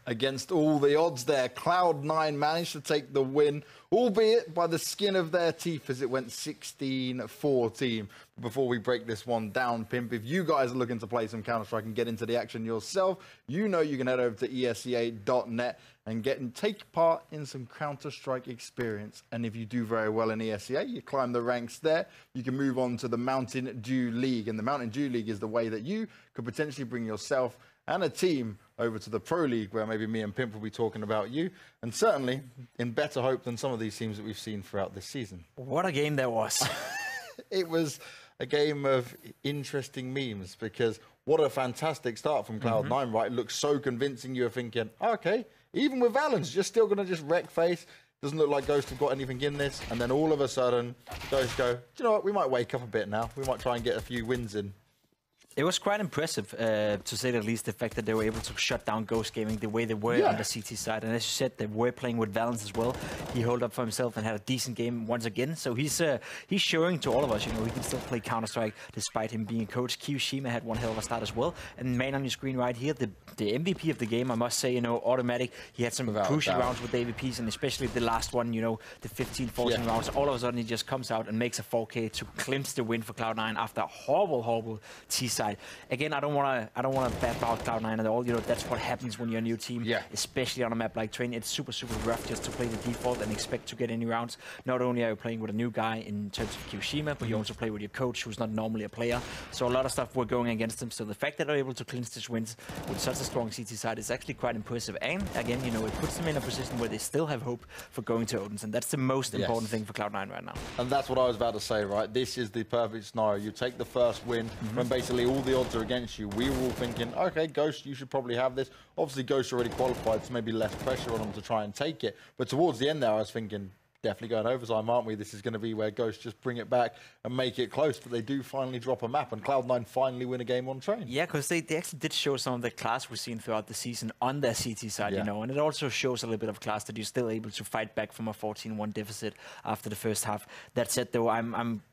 Against all the odds there, Cloud9 managed to take the win, albeit by the skin of their teeth as it went 16-14. Before we break this one down, Pimp, if you guys are looking to play some Counter-Strike and get into the action yourself, you know you can head over to esea.net and take part in some Counter-Strike experience. And if you do very well in ESEA, you climb the ranks there, you can move on to the Mountain Dew League. And the Mountain Dew League is the way that you could potentially bring yourself and a team over to the Pro League, where maybe me and Pimp will be talking about you, and certainly in better hope than some of these teams that we've seen throughout this season. What a game that was. It was a game of interesting memes, because what a fantastic start from Cloud9, right? It looks so convincing. You were thinking, okay, even with Valens, you're still going to just wreck face. Doesn't look like Ghost have got anything in this. And then all of a sudden, Ghost go, do you know what? We might wake up a bit now. We might try and get a few wins in. It was quite impressive, to say the least, the fact that they were able to shut down Ghost Gaming the way they were on the CT side. And as you said, they were playing with Valens as well. He held up for himself and had a decent game once again. So he's showing to all of us, you know, he can still play Counter-Strike despite him being a coach. Kyoshima had one hell of a start as well. And man on your screen right here, the MVP of the game, I must say, you know, automatic. He had some crucial rounds with the AVPs, and especially the last one, you know, the 15, 14 rounds. All of a sudden, he just comes out and makes a 4K to clinch the win for Cloud9 after a horrible T side. Again, I don't want to badmouth Cloud9 at all. You know, that's what happens when you're a new team, especially on a map like Train. It's super rough just to play the default and expect to get any rounds. Not only are you playing with a new guy in terms of Kyoshima, but you also play with your coach, who's not normally a player. So a lot of stuff were going against them. So the fact that they're able to clinch this wins with such a strong CT side is actually quite impressive. And again, you know, it puts them in a position where they still have hope for going to Odense, and that's the most important thing for Cloud9 right now. And that's what I was about to say, right? This is the perfect scenario. You take the first win when basically all the odds are against you. We were all thinking, okay, Ghost, you should probably have this. Obviously, Ghost already qualified, so maybe less pressure on them to try and take it. But towards the end there, I was thinking, definitely going overtime, aren't we? This is going to be where Ghost just bring it back and make it close. But they do finally drop a map, and Cloud9 finally win a game on Train. Yeah, because they actually did show some of the class we've seen throughout the season on their CT side, you know. And it also shows a little bit of class that you're still able to fight back from a 14-1 deficit after the first half. That said, though, I'm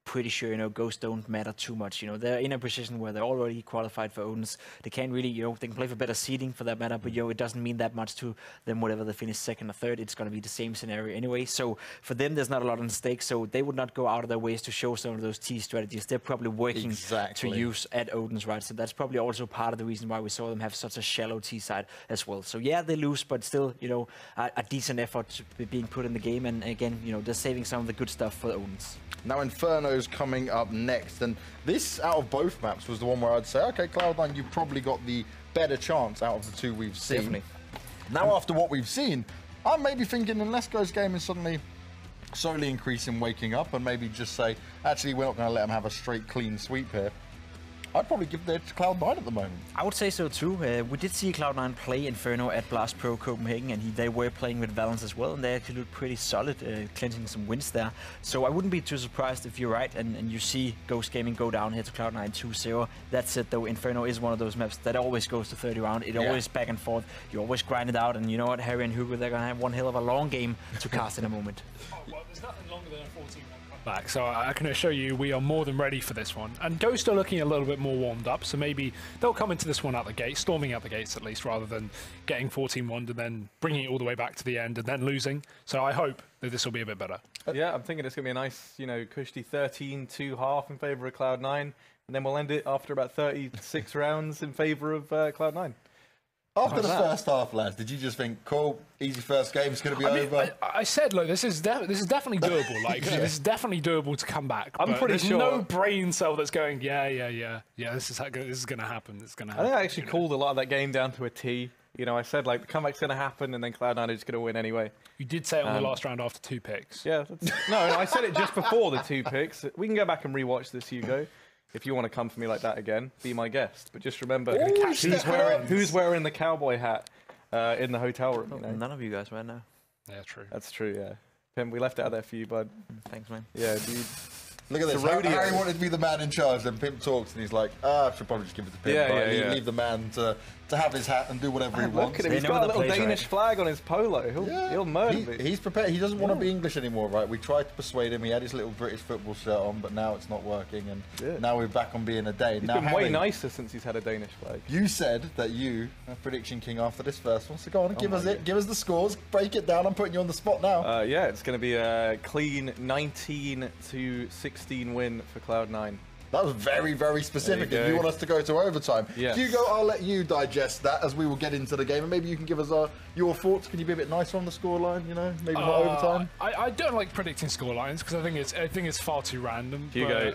pretty sure, you know, Ghosts don't matter too much. You know, they're in a position where they're already qualified for Odense. They can't really, you know, they can play for better seeding for that matter, but, you know, it doesn't mean that much to them whatever they finish second or third. It's going to be the same scenario anyway. So for them, there's not a lot on stake. So they would not go out of their ways to show some of those T strategies they're probably working to use at Odense, right? So that's probably also part of the reason why we saw them have such a shallow T side as well. So yeah, they lose, but still, you know, a decent effort being put in the game. And again, you know, they're saving some of the good stuff for Odense. Now Inferno's coming up next, and this, out of both maps, was the one where I'd say, okay, Cloud9, you've probably got the better chance out of the two we've seen. Definitely. Now, after what we've seen, I'm maybe thinking, unless Ghost Game is suddenly slowly increasing waking up, and maybe just say, actually, we're not going to let them have a straight, clean sweep here, I'd probably give that to Cloud9 at the moment. I would say so too. We did see Cloud9 play Inferno at Blast Pro Copenhagen, and they were playing with Valens as well, and they actually looked pretty solid, clinching some wins there. So I wouldn't be too surprised if you're right, and you see Ghost Gaming go down here to Cloud9 2-0. That's it though, Inferno is one of those maps that always goes to 30 round. It always back and forth. You always grind it out, and you know what, Harry and Hugo, they're going to have one hell of a long game to cast in a moment. Oh, well, there's nothing longer than a 14-1 comeback, so I can assure you we are more than ready for this one. And Ghost are looking a little bit more warmed up, so maybe they'll come into this one out the gate, storming out the gates at least, rather than getting 14-1 and then bringing it all the way back to the end and then losing. So I hope that this will be a bit better. Yeah, I'm thinking it's going to be a nice, you know, cushy 13-2 half in favour of Cloud9, and then we'll end it after about 36 rounds in favour of Cloud9. After the first half, lads, did you just think, cool, easy first game, it's going to be over? I said, look, this is definitely doable. Like, this is definitely doable to come back. I'm pretty sure. No brain cell that's going, yeah. This is going to happen. It's going to happen. I think I actually called a lot of that game down to a T. You know, I said, like, the comeback's going to happen, and then Cloud9 are just going to win anyway. You did say it on the last round after 2 picks. Yeah. No, I said it just before the 2 picks. We can go back and rewatch this, Hugo. If you want to come for me like that again, be my guest. But just remember, who's wearing the cowboy hat in the hotel room? You know? None of you guys right now. Yeah, true. That's true, yeah. Pim, we left it out there for you, bud. Thanks, man. Yeah, dude. Look at this. Harry wanted to be the man in charge, then Pimp talks, and he's like, I should probably just give it to Pimp. Yeah. Leave the man to to have his hat and do whatever he wants. Look at him, he's got a little Danish flag on his polo. He'll murder me. He's prepared. He doesn't want to be English anymore, right? We tried to persuade him. He had his little British football shirt on, but now it's not working, and now we're back on being a Dane. He's now, been way nicer since he's had a Danish flag. You said that you are prediction king after this first one, so go on and give us it. Give us the scores. Break it down. I'm putting you on the spot now. Yeah, it's going to be a clean 19-16 win for Cloud9. That was very, very specific. If you want us to go to overtime. Yes. Hugo, I'll let you digest that as we will get into the game. And maybe you can give us your thoughts. Can you be a bit nicer on the scoreline, you know? Maybe not overtime? I don't like predicting scorelines because I think it's far too random. Hugo,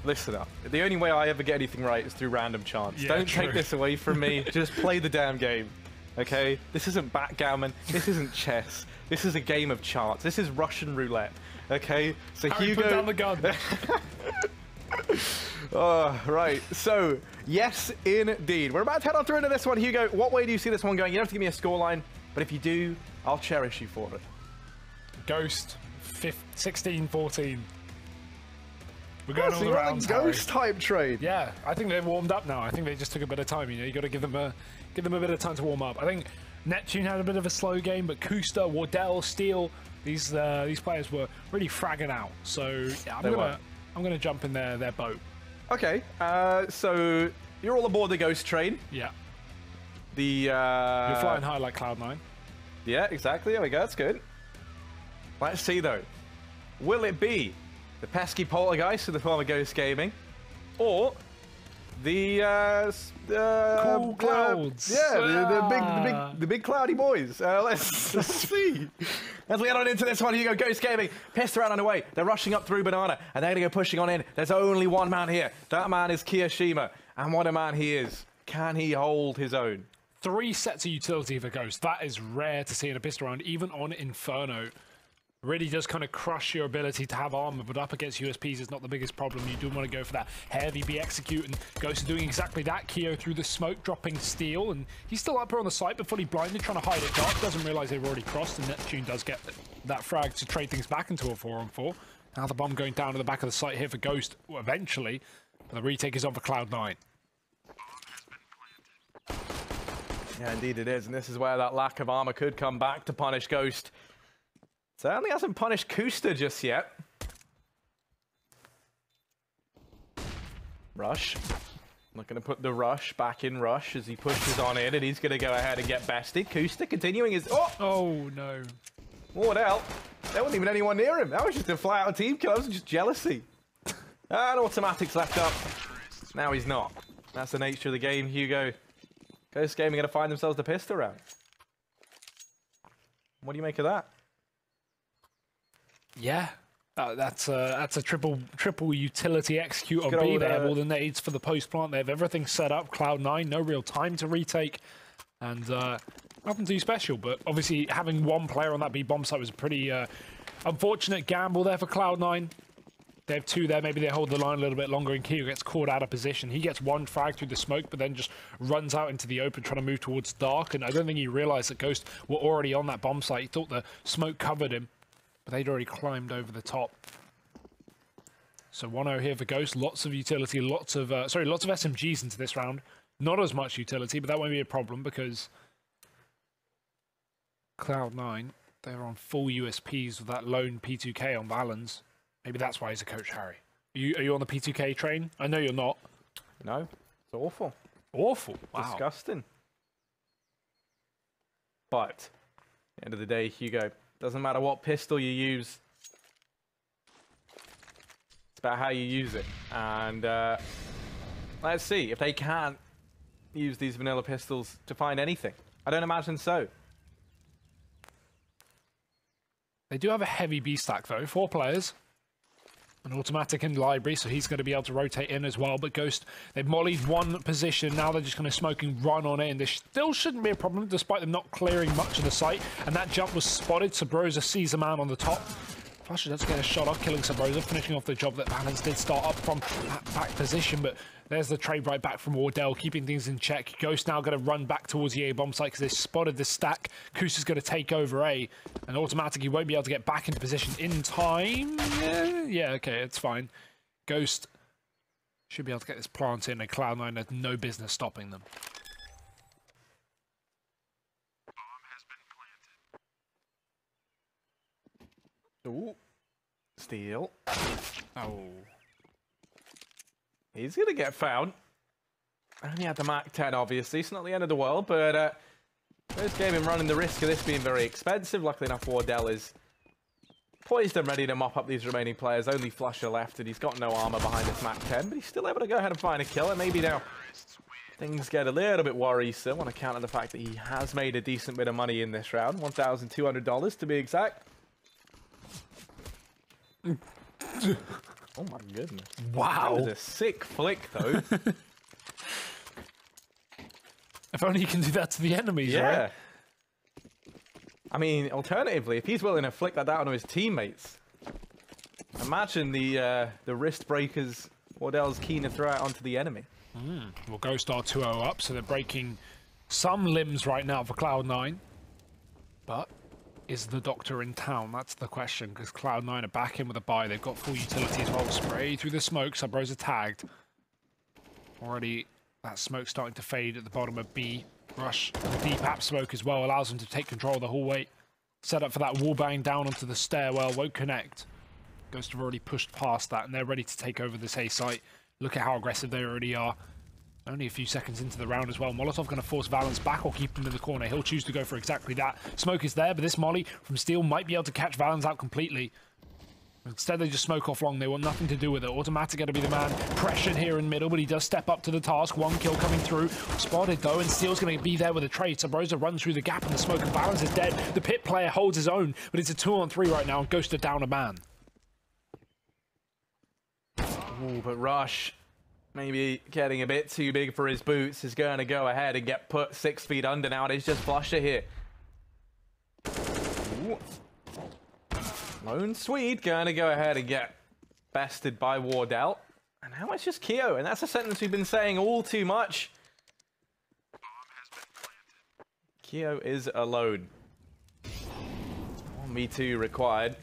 listen up. The only way I ever get anything right is through random chance. Yeah, don't true. take this away from me. Just play the damn game. Okay? This isn't backgammon. This isn't chess. This is a game of chance. This is Russian roulette. Okay? So Harry, Hugo, put down the gun. Right, so yes indeed. We're about to head on through into this one. Hugo, what way do you see this one going? You don't have to give me a scoreline, but if you do, I'll cherish you for it. Ghost 16-14. We're going all so the you're on rounds, the Ghost type trade. Yeah, I think they've warmed up now. I think they just took a bit of time. You know, you got to give them a bit of time to warm up. I think Neptune had a bit of a slow game, but Kusta, Wardell, Steele, these players were really fragging out. So yeah, I'm gonna jump in their boat. Okay, so you're all aboard the Ghost train. Yeah. You're You're flying high like Cloud9. Yeah, exactly. There we go. That's good. Let's see though. Will it be the pesky poltergeist of the former Ghost Gaming, or the Cool clouds? the big cloudy boys? Let's see. As we head on into this one, you go Ghost Gaming, pissed around on the way. They're rushing up through Banana, and they're going to go pushing on in. There's only one man here. That man is Kiyoshima, and what a man he is. Can he hold his own? 3 sets of utility for Ghost. That is rare to see in a pistol round, even on Inferno. Really does kind of crush your ability to have armor, but up against USPs is not the biggest problem. You do want to go for that heavy B execute, and Ghost is doing exactly that. Keo through the smoke, dropping Steel, and he's still up here on the site, but fully blinded, trying to hide it dark. Doesn't realize they've already crossed, and Neptune does get that frag to trade things back into a 4-on-4. Now the bomb going down to the back of the site here for Ghost, eventually, but the retake is on for Cloud9. Yeah, indeed it is, and this is where that lack of armor could come back to punish Ghost. Certainly hasn't punished Kusta just yet. Rush. Not going to put the Rush back in Rush as he pushes on in, and he's going to go ahead and get bested. Kusta continuing his... Oh, no. Wardell. There wasn't even anyone near him. That was just a flat-out team kill. That was just jealousy. And automatics left up. Now he's not. That's the nature of the game, Hugo. Ghost Gaming going to find themselves the pistol round. What do you make of that? Yeah, that's a triple utility execute on B. They have all the nades for the post plant. They have everything set up. Cloud9, no real time to retake, and nothing too special. But obviously, having one player on that B bomb site was a pretty unfortunate gamble there for Cloud9. They have 2 there. Maybe they hold the line a little bit longer, and Keo gets caught out of position. He gets 1 frag through the smoke, but then just runs out into the open, trying to move towards dark. And I don't think he realized that Ghost were already on that bomb site. He thought the smoke covered him, but they'd already climbed over the top. So 1-0 here for Ghost. Lots of utility, lots of SMGs into this round. Not as much utility, but that won't be a problem because Cloud9, they're on full USPs with that lone P2K on Valens. Maybe that's why he's a coach, Harry. Are you on the P2K train? I know you're not. No, it's awful. Awful. Wow. Disgusting. But at the end of the day, Hugo, doesn't matter what pistol you use. It's about how you use it. And let's see if they can't use these vanilla pistols to find anything. I don't imagine so. They do have a heavy B stack, though. 4 players. An automatic in library, so he's going to be able to rotate in as well. But Ghost, they've mollied 1 position. Now they're just going to smoke and run on in. This still shouldn't be a problem, despite them not clearing much of the site. And that jump was spotted. Sabrosa sees a man on the top. Flusher does get a shot off, killing Sabrosa, finishing off the job that Valens did start up from that back position. But there's the trade right back from Wardell, keeping things in check. Ghost now going to run back towards the A bomb site because they spotted the stack. Kusa's going to take over A, and automatically won't be able to get back into position in time. Yeah, okay, it's fine. Ghost should be able to get this plant in, and Cloud9 has no business stopping them. Ooh. Steal. Oh. He's going to get found. Only had the Mach 10, obviously. It's not the end of the world, but this game in running the risk of this being very expensive. Luckily enough, Wardell is poised and ready to mop up these remaining players. Only Flusher left, and he's got no armor behind this Mach 10, but he's still able to go ahead and find a kill. And maybe now things get a little bit worrisome on account of the fact that he has made a decent bit of money in this round. $1,200 to be exact. Oh my goodness. Wow. That was a sick flick, though. If only you can do that to the enemies, Yeah. right? I mean, alternatively, if he's willing to flick that down on his teammates, imagine the wrist breakers Wardell's keen to throw out onto the enemy. Well, Ghost are 2-0 up, so they're breaking some limbs right now for Cloud9. But is the Doctor in town? That's the question, because Cloud9 are back in with a buy. They've got full utility as well. Spray through the smoke. Subros are tagged. Already, that smoke starting to fade at the bottom of B. Rush, the deep app smoke as well, allows them to take control of the hallway. Set up for that wall bang down onto the stairwell. Won't connect. Ghost have already pushed past that, and they're ready to take over this A site. Look at how aggressive they already are. Only a few seconds into the round as well. Molotov going to force Valence back or keep him in the corner. He'll choose to go for exactly that. Smoke is there, but this molly from Steel might be able to catch Valence out completely. Instead, they just smoke off long. They want nothing to do with it. Automatic going to be the man pressured here in middle, but he does step up to the task. One kill coming through. Spotted, though, and Steel's going to be there with a trade. Sabrosa runs through the gap in the smoke, and Valence is dead. The pit player holds his own, but it's a 2-on-3 right now, and Ghost are down a man. Ooh, but Rush, maybe getting a bit too big for his boots, is going to go ahead and get put 6 feet under now. It's just Flusher here. Ooh. Lone Swede going to go ahead and get bested by Wardell. And now it's just Keo, and that's a sentence we've been saying all too much. Keo is alone. 1v2 required.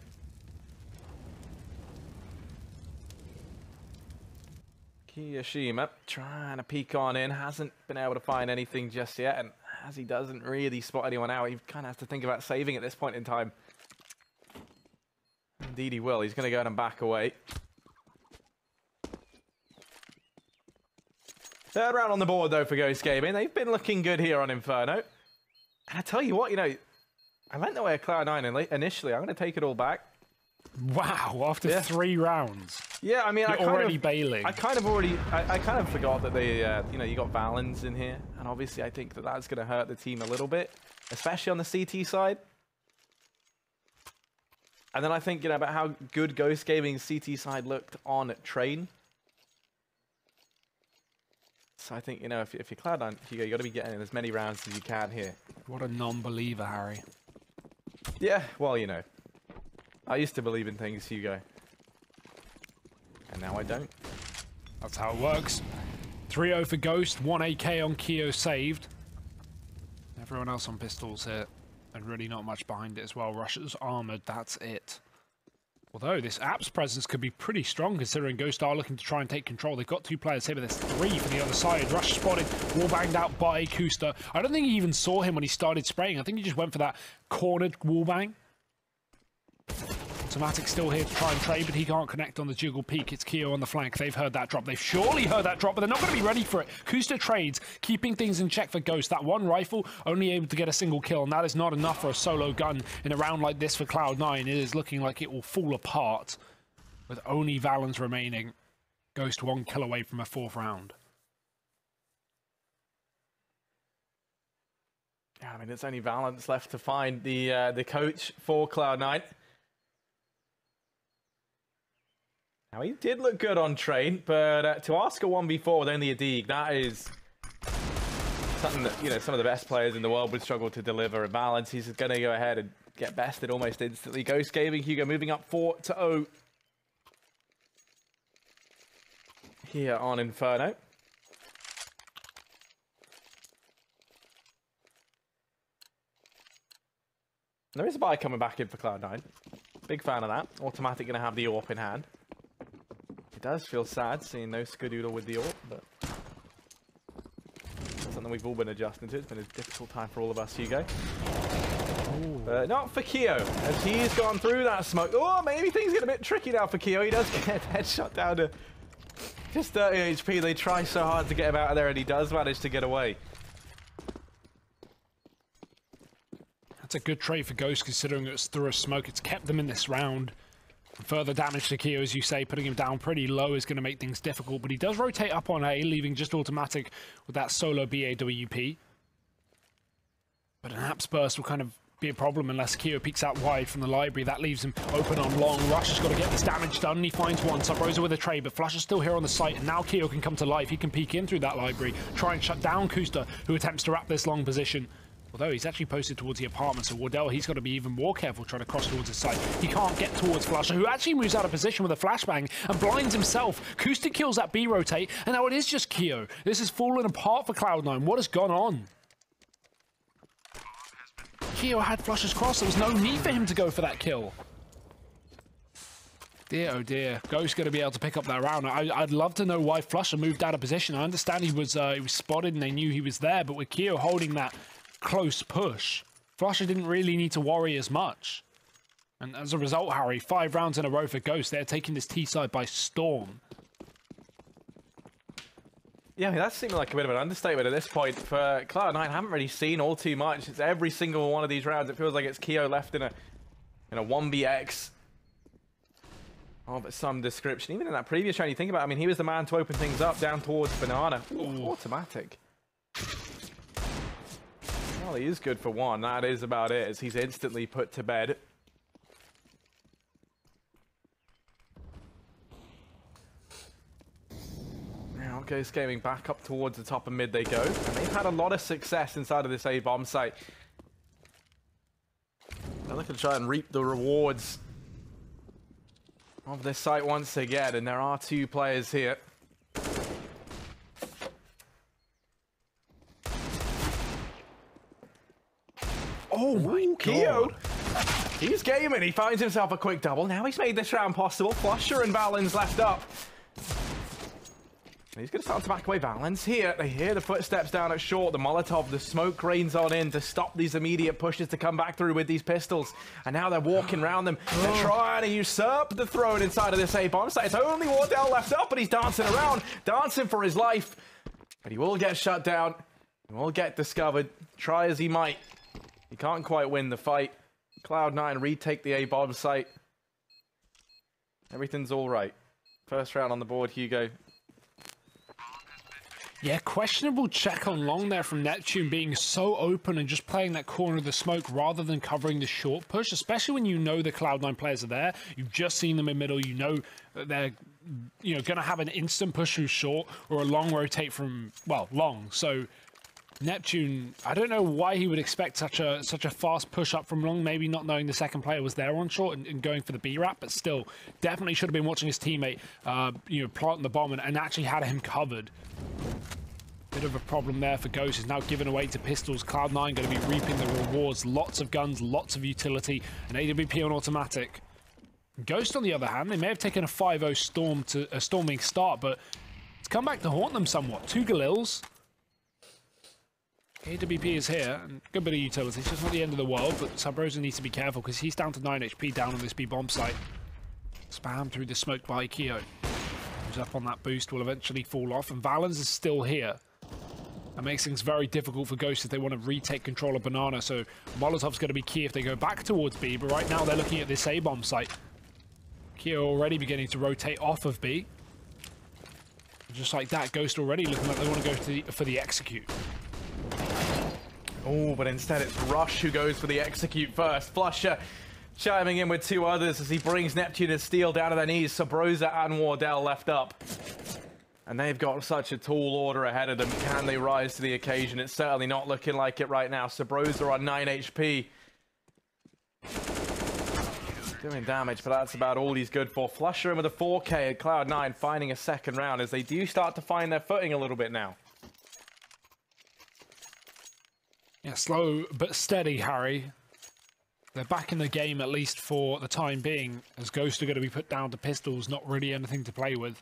Kiyoshima trying to peek on in, hasn't been able to find anything just yet, and as he doesn't really spot anyone out, he kind of has to think about saving at this point in time. Indeed he will. He's going to go ahead and back away. Third round on the board, though, for Ghost Gaming. They've been looking good here on Inferno. And I tell you what, you know, I went the way of Cloud9 initially. I'm going to take it all back. Wow, after 3 rounds. Yeah, I mean, You're already bailing. I kind of forgot that they, you know, you got Valens in here. And obviously, I think that that's going to hurt the team a little bit, especially on the CT side. And then I think, you know, about how good Ghost Gaming's CT side looked on Train. So I think, you know, if you're Cloud9, you got to be getting in as many rounds as you can here. What a non-believer, Harry. Yeah, well, you know. I used to believe in things, Hugo. And now I don't. That's how it works. 3-0 for Ghost, 1 AK on Keo saved. Everyone else on pistols here. And really not much behind it as well. Russia's armored, that's it. Although this app's presence could be pretty strong considering Ghost are looking to try and take control. They've got 2 players here, but there's 3 for the other side. Rush spotted, wall banged out by Kusta. I don't think he even saw him when he started spraying. I think he just went for that cornered wall bang. Automatic still here to try and trade, but he can't connect on the jiggle peak. It's Keo on the flank. They've heard that drop. They've surely heard that drop, but they're not going to be ready for it. Kusta trades, keeping things in check for Ghost. That one rifle, only able to get a single kill, and that is not enough for a solo gun in a round like this for Cloud9. It is looking like it will fall apart with only Valens remaining. Ghost 1 kill away from a 4th round. Yeah, I mean, it's only Valence left to find the coach for Cloud9. Now, he did look good on Train, but to ask a 1v4 with only a Deeg, that is something that, you know, some of the best players in the world would struggle to deliver. And Valence, he's going to go ahead and get bested almost instantly. Ghost Gaming, Hugo moving up 4-0 here on Inferno. There is a buy coming back in for Cloud9. Big fan of that. Automatic going to have the AWP in hand. It does feel sad seeing no Skadoodle with the AWP, but that's something we've all been adjusting to. It's been a difficult time for all of us, Hugo. Not for Keo, as he's gone through that smoke. Oh, maybe things get a bit tricky now for Keo. He does get headshot down to just 30 HP. They try so hard to get him out of there, and he does manage to get away. That's a good trade for Ghost, considering it's through a smoke. It's kept them in this round. Further damage to Keo, as you say, putting him down pretty low is going to make things difficult, but he does rotate up on A, leaving just automatic with that solo BAWP. But an Apps burst will kind of be a problem unless Keo peeks out wide from the library. That leaves him open on long. Rush has got to get this damage done, and he finds one. Subrosa with a trade, but Flush is still here on the site, and now Keo can come to life. He can peek in through that library, try and shut down Kusta, who attempts to wrap this long position. Although he's actually posted towards the apartment, so Wardell, he's got to be even more careful trying to cross towards his site. He can't get towards Flusher, who actually moves out of position with a flashbang and blinds himself. Kusta kills that B rotate, and now it is just Keo. This is falling apart for Cloud9. What has gone on? Keo had Flusher's cross. There was no need for him to go for that kill. Dear, oh dear. Ghost's going to be able to pick up that round. I'd love to know why Flusher moved out of position. I understand he was spotted and they knew he was there, but with Keo holding that close push, Flusher didn't really need to worry as much. And as a result, Harry, 5 rounds in a row for Ghost. They're taking this T side by storm. Yeah, I mean, that seemed like a bit of an understatement at this point. For Cloud9, I haven't really seen all too much. It's every single one of these rounds. It feels like it's Keo left in a 1BX of some description. Even in that previous round, you think about it, I mean, he was the man to open things up down towards Banana. Ooh, automatic. Well, he is good for one. That is about it, as he's instantly put to bed. Now, Ghost Gaming back up towards the top of mid they go. And they've had a lot of success inside of this A-bomb site. They're looking to try and reap the rewards of this site once again. And there are 2 players here. Oh my God. He's gaming. He finds himself a quick double. Now he's made this round possible. Flusher and Valens left up. And he's going to start to back away. Valens here. They hear the footsteps down at short. The Molotov, the smoke rains on in to stop these immediate pushes to come back through with these pistols. And now they're walking around them. They're trying to usurp the throne inside of this A-bomb site. It's only Wardell left up, but he's dancing around, dancing for his life. But he will get shut down. He will get discovered. Try as he might. He can't quite win the fight. Cloud9 retake the A-bomb site. Everything's all right. First round on the board, Hugo. Yeah, questionable check on long there from Neptune, being so open and just playing that corner of the smoke rather than covering the short push, especially when you know the Cloud9 players are there. You've just seen them in middle. You know that they're going to have an instant push through short or a long rotate from, well, long. So Neptune, I don't know why he would expect such a fast push up from long, maybe not knowing the second player was there on short and going for the B-Rap, but still, definitely should have been watching his teammate, planting the bomb and actually had him covered. Bit of a problem there for Ghost. Is now given away to pistols. Cloud9 going to be reaping the rewards. Lots of guns, lots of utility, and AWP on automatic. Ghost, on the other hand, they may have taken a 5-0 storming start, but it's come back to haunt them somewhat. 2 Galils. AWP is here, and good bit of utility. It's just not the end of the world, but Subrosa needs to be careful because he's down to 9 HP down on this B-bomb site. Spam through the smoke by Keo. Who's up on that boost, will eventually fall off, and Valens is still here. That makes things very difficult for Ghost if they want to retake control of Banana, so Molotov's going to be key if they go back towards B, but right now they're looking at this A-bomb site. Keo already beginning to rotate off of B. Just like that, Ghost already looking like they want to go for the execute. Oh, but instead it's Rush who goes for the execute first. Flusher chiming in with 2 others as he brings Neptune and Steel down to their knees. Subrosa and Wardell left up. And they've got such a tall order ahead of them. Can they rise to the occasion? It's certainly not looking like it right now. Subrosa on 9 HP. Doing damage, but that's about all he's good for. Flusher in with a 4K at Cloud9, finding a second round as they do start to find their footing a little bit now. Yeah, slow but steady, Harry. They're back in the game, at least for the time being, as Ghost are going to be put down to pistols, not really anything to play with.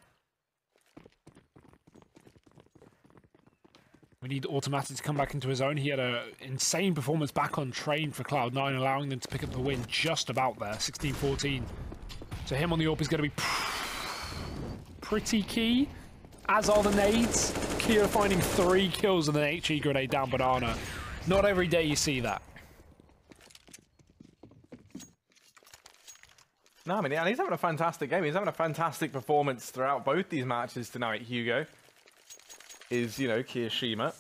We need Automatic to come back into his own. He had an insane performance back on train for Cloud9, allowing them to pick up the win just about there, 16-14. So him on the AWP is going to be pretty key, as are the nades. Keo finding 3 kills with an HE grenade down Banana. Not every day you see that. No, I mean, yeah, he's having a fantastic game. He's having a fantastic performance throughout both these matches tonight, Hugo. Is, you know, Kiyoshima.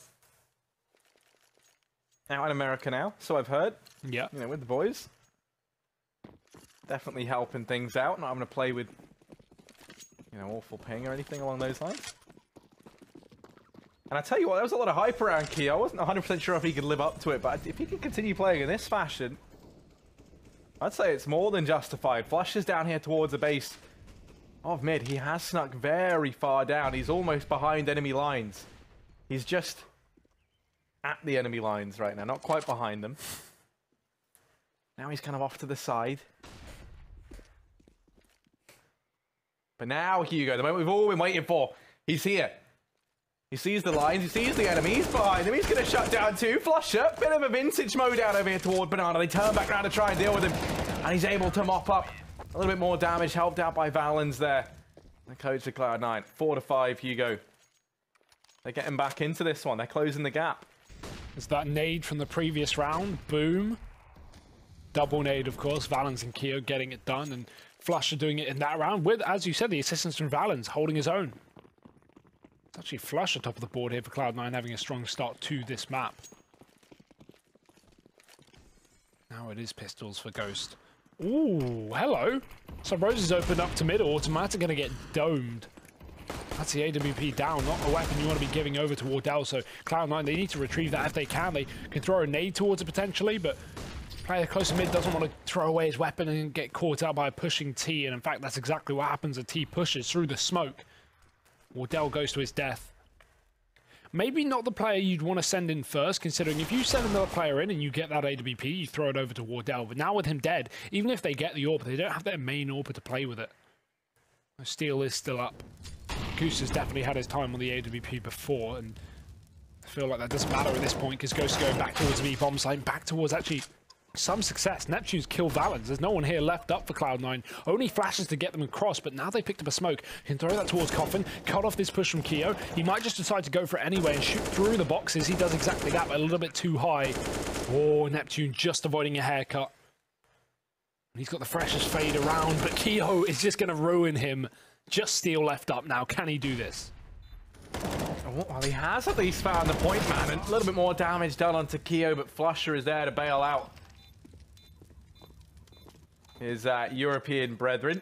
Out in America now, so I've heard. Yeah. You know, with the boys. Definitely helping things out, not having to play with, you know, awful ping or anything along those lines. And I tell you what, there was a lot of hype around Keo. I wasn't 100% sure if he could live up to it, but if he can continue playing in this fashion, I'd say it's more than justified. Flushes down here towards the base of mid. He has snuck very far down. He's almost behind enemy lines. He's just at the enemy lines right now, not quite behind them. Now he's kind of off to the side. But now, Hugo, the moment we've all been waiting for, he's here. He sees the lines, he sees the enemies behind him. He's going to shut down two. Flusher, bit of a vintage mode out over here toward Banana. They turn back around to try and deal with him. And he's able to mop up a little bit more damage, helped out by Valens there. The coach of Cloud9. 4-5, Hugo. They're getting back into this one. They're closing the gap. It's that nade from the previous round. Boom. Double nade, of course. Valens and Keo getting it done. And Flusher doing it in that round with, as you said, the assistance from Valens holding his own. It's actually Flusher top of the board here for Cloud9, having a strong start to this map. Now it is pistols for Ghost. Ooh, hello. So Rose is opened up to mid. Automatic going to get domed. That's the AWP down, not a weapon you want to be giving over to Wardell. So Cloud9, they need to retrieve that if they can. They can throw a nade towards it potentially, but player close to mid doesn't want to throw away his weapon and get caught out by a pushing T. And in fact, that's exactly what happens. A T pushes through the smoke. Wardell goes to his death. Maybe not the player you'd want to send in first, considering if you send another player in and you get that AWP, you throw it over to Wardell. But now with him dead, even if they get the AWP, they don't have their main AWP to play with it. Steel is still up. Goose has definitely had his time on the AWP before, and I feel like that doesn't matter at this point because Ghost is going back towards the bomb site, back towards actually some success. Neptune's killed Valens. There's no one here left up for Cloud9. Only flashes to get them across, but now they picked up a smoke. He can throw that towards Coffin, cut off this push from Keo. He might just decide to go for it anyway and shoot through the boxes. He does exactly that, but a little bit too high. Oh, Neptune just avoiding a haircut. He's got the freshest fade around, but Keo is just going to ruin him. Just Steel left up now. Can he do this? Well, he has at least found the point, man. And a little bit more damage done onto Keo, but Flusher is there to bail out his European brethren.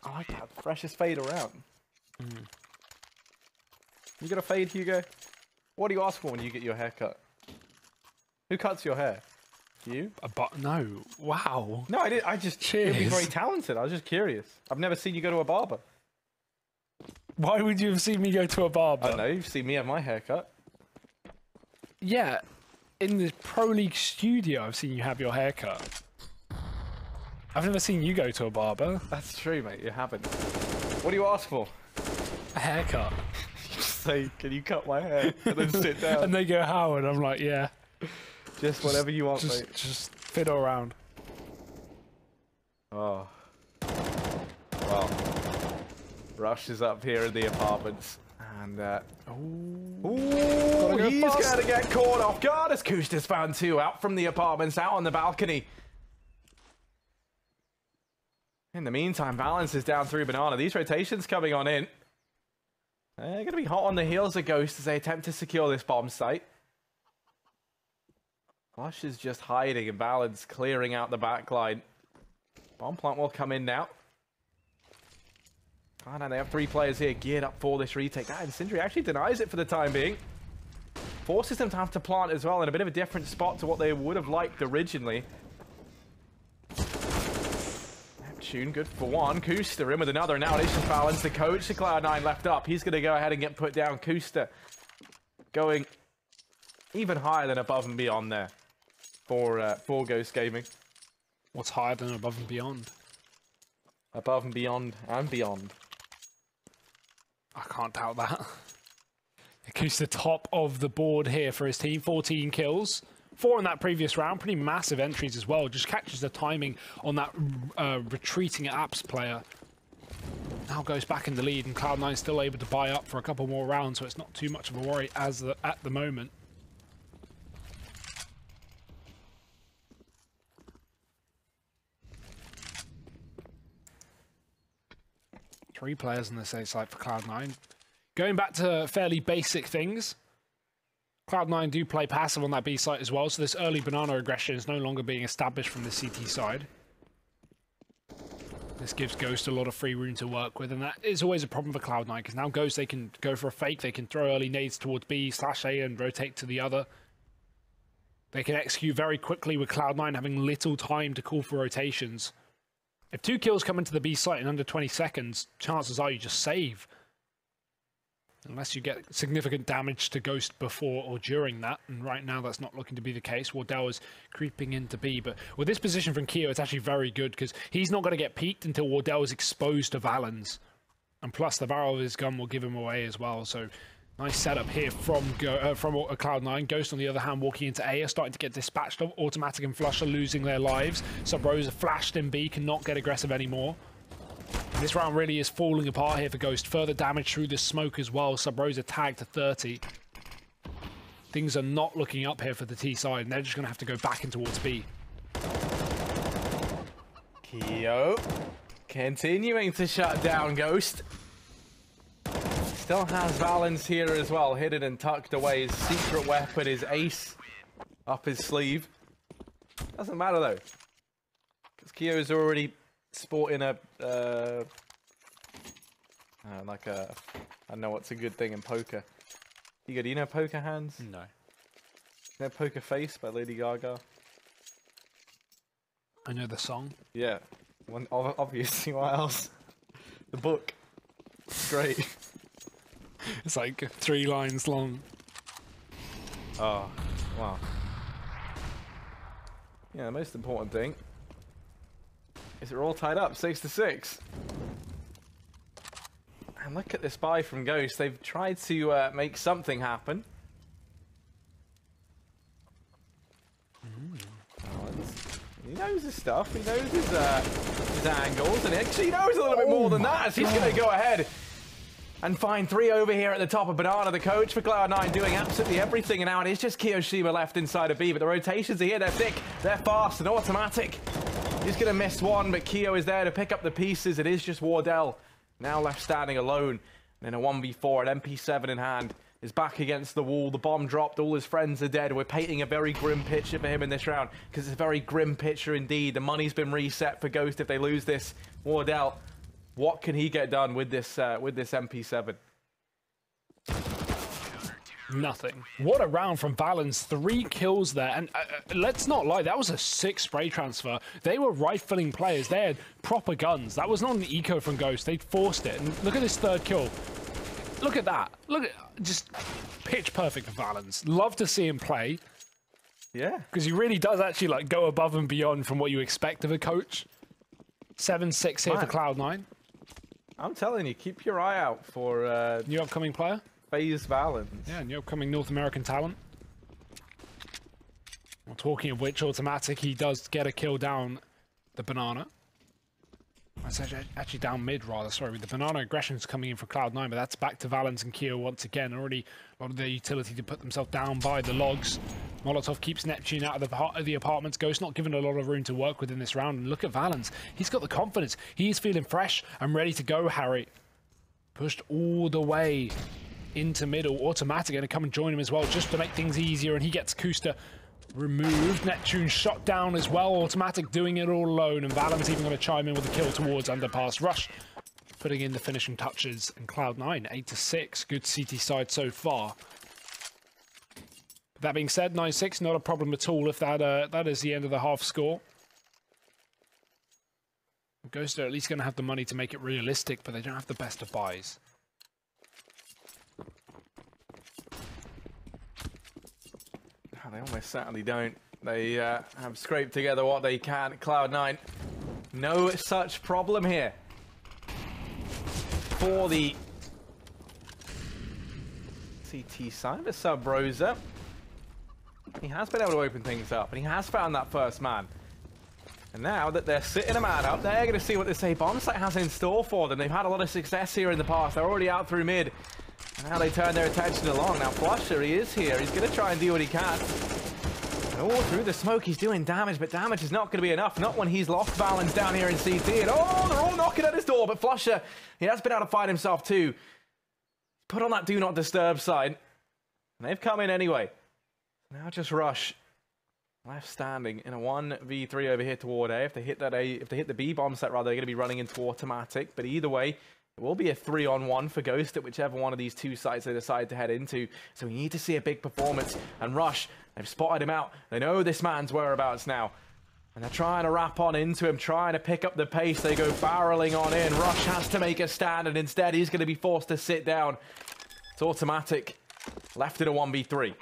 I like that. Freshest fade around. You got a fade, Hugo? What do you ask for when you get your hair cut? Who cuts your hair? You? No. Wow. No, I did. I just. Cheers. You'd be very talented. I was just curious. I've never seen you go to a barber. Why would you have seen me go to a barber? I don't know. You've seen me have my hair cut. Yeah. In the Pro League studio, I've seen you have your hair cut. I've never seen you go to a barber. That's true, mate. You haven't. What do you ask for? A haircut. You say, can you cut my hair? And then sit down. And they go, how? And I'm like, yeah. Just whatever you want, mate. Just fiddle around. Oh. Well. Rush is up here in the apartments. And, Ooh, he's going to get caught off guard as Kusta's found two out from the apartments, out on the balcony. In the meantime, Valens is down through Banana. These rotations coming on in. They're going to be hot on the heels of Ghost as they attempt to secure this bomb site. Flush is just hiding and Valens clearing out the backline. Bomb plant will come in now. Oh, no, they have 3 players here geared up for this retake. And Sindri actually denies it for the time being. Forces them to have to plant as well in a bit of a different spot to what they would have liked originally. Neptune, good for one. Kusta in with another. Now it is just Valens, the coach. The Cloud9 left up. He's going to go ahead and get put down. Kusta going even higher than above and beyond there for Ghost Gaming. What's higher than above and beyond? Above and beyond and beyond. I can't doubt that. Akusta top of the board here for his team. 14 kills. 4 in that previous round. Pretty massive entries as well. Just catches the timing on that retreating Apps player. Now goes back in the lead, and Cloud9 still able to buy up for a couple more rounds, so it's not too much of a worry at the moment. Three players on the safe side for Cloud9. Going back to fairly basic things, Cloud9 do play passive on that B site as well, so this early banana aggression is no longer being established from the CT side. This gives Ghost a lot of free room to work with, and that is always a problem for Cloud9, because now Ghost, they can go for a fake, they can throw early nades towards B/A and rotate to the other. They can execute very quickly with Cloud9 having little time to call for rotations. If 2 kills come into the B site in under 20 seconds, chances are you just save. Unless you get significant damage to Ghost before or during that, and right now that's not looking to be the case. Wardell is creeping into B, but with this position from Keo, it's actually very good, because he's not going to get peeked until Wardell is exposed to Valens. And plus, the barrel of his gun will give him away as well, so nice setup here from Cloud9. Ghost, on the other hand, walking into A, are starting to get dispatched. Automatic and Flusher losing their lives. Sub-Rosa flashed in B, cannot get aggressive anymore. And this round really is falling apart here for Ghost. Further damage through the smoke as well. Sub-Rosa tagged to 30. Things are not looking up here for the T side, and they're just going to have to go back in towards B. Keo continuing to shut down Ghost. Still has Valens here as well, hidden and tucked away. His secret weapon, his ace up his sleeve. Doesn't matter though, because Keo's already sporting a I don't know what's a good thing in poker. Do you know poker hands? No. You know Poker Face by Lady Gaga? I know the song. Yeah. Obviously, what else? The book. It's great. It's like 3 lines long. Oh, wow. Yeah, the most important thing is we're all tied up, 6-6. And look at this buy from Ghost. They've tried to make something happen. He knows his stuff. He knows his angles, and he actually knows a little bit more than that. As he's going to go ahead and find 3 over here at the top of Banana. The coach for Cloud9 doing absolutely everything, and now it is just Kiyoshima left inside of B, but the rotations are here. They're thick, they're fast, and automatic. He's going to miss one, but Keo is there to pick up the pieces. It is just Wardell now left standing alone. And in a 1v4 at MP7 in hand, is back against the wall. The bomb dropped, all his friends are dead. We're painting a very grim picture for him in this round, because it's a very grim picture indeed. The money's been reset for Ghost if they lose this. Wardell, what can he get done with this MP7? Nothing. What a round from Valens. 3 kills there. And let's not lie, that was a 6 spray transfer. They were rifling players. They had proper guns. That was not an eco from Ghost. They forced it. And look at this 3rd kill. Look at that. Look at just pitch perfect for Valens. Love to see him play. Yeah. Because he really does actually like go above and beyond from what you expect of a coach. 7-6 here for Cloud9. I'm telling you, keep your eye out for new upcoming player. FaZe Valens. Yeah, new upcoming North American talent. Well, talking of which, automatic, he does get a kill down the Banana. That's actually down mid, rather. Sorry, the Banana aggression's coming in for Cloud9, but that's back to Valens and Keo once again. Already a lot of their utility to put themselves down by the logs. Molotov keeps Neptune out of the apartments. Ghost not given a lot of room to work with in this round. And look at Valens. He's got the confidence. He is feeling fresh and ready to go, Harry. Pushed all the way into middle. Automatic going to come and join him as well, just to make things easier. And he gets Kusta removed. Neptune shot down as well. Automatic doing it all alone. And Valens even going to chime in with a kill towards Underpass. Rush putting in the finishing touches. And Cloud9, 8-6. Good CT side so far. That being said, 9-6, not a problem at all if that is the end of the half score. Ghost are at least going to have the money to make it realistic, but they don't have the best of buys. They almost certainly don't. They have scraped together what they can. Cloud9, no such problem here for the CT side. The sub Rosa. He has been able to open things up, and he has found that first man. And now that they're sitting a man up, they're going to see what this bombsite has in store for them. They've had a lot of success here in the past. They're already out through mid. And now they turn their attention along. Now Flusher, he is here. He's going to try and do what he can. And all through the smoke, he's doing damage, but damage is not going to be enough. Not when he's lost balance down here in CT. And oh, they're all knocking at his door, but Flusher, he has been able to find himself too. Put on that do not disturb sign. And they've come in anyway. Now just Rush. Left standing in a 1v3 over here toward A. If they hit the B bomb set, rather, they're going to be running into automatic. But either way, it will be a 3-on-1 for Ghost at whichever one of these two sites they decide to head into. So we need to see a big performance. And Rush, they've spotted him out. They know this man's whereabouts now. And they're trying to wrap on into him, trying to pick up the pace. They go barreling on in. Rush has to make a stand, and instead he's going to be forced to sit down. It's automatic. Left in a 1v3.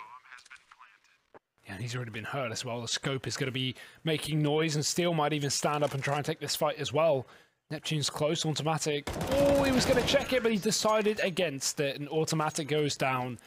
Yeah, and he's already been hurt as well. The scope is going to be making noise, and Steel might even stand up and try and take this fight as well. Neptune's close, automatic. Oh, he was going to check it, but he decided against it, and automatic goes down.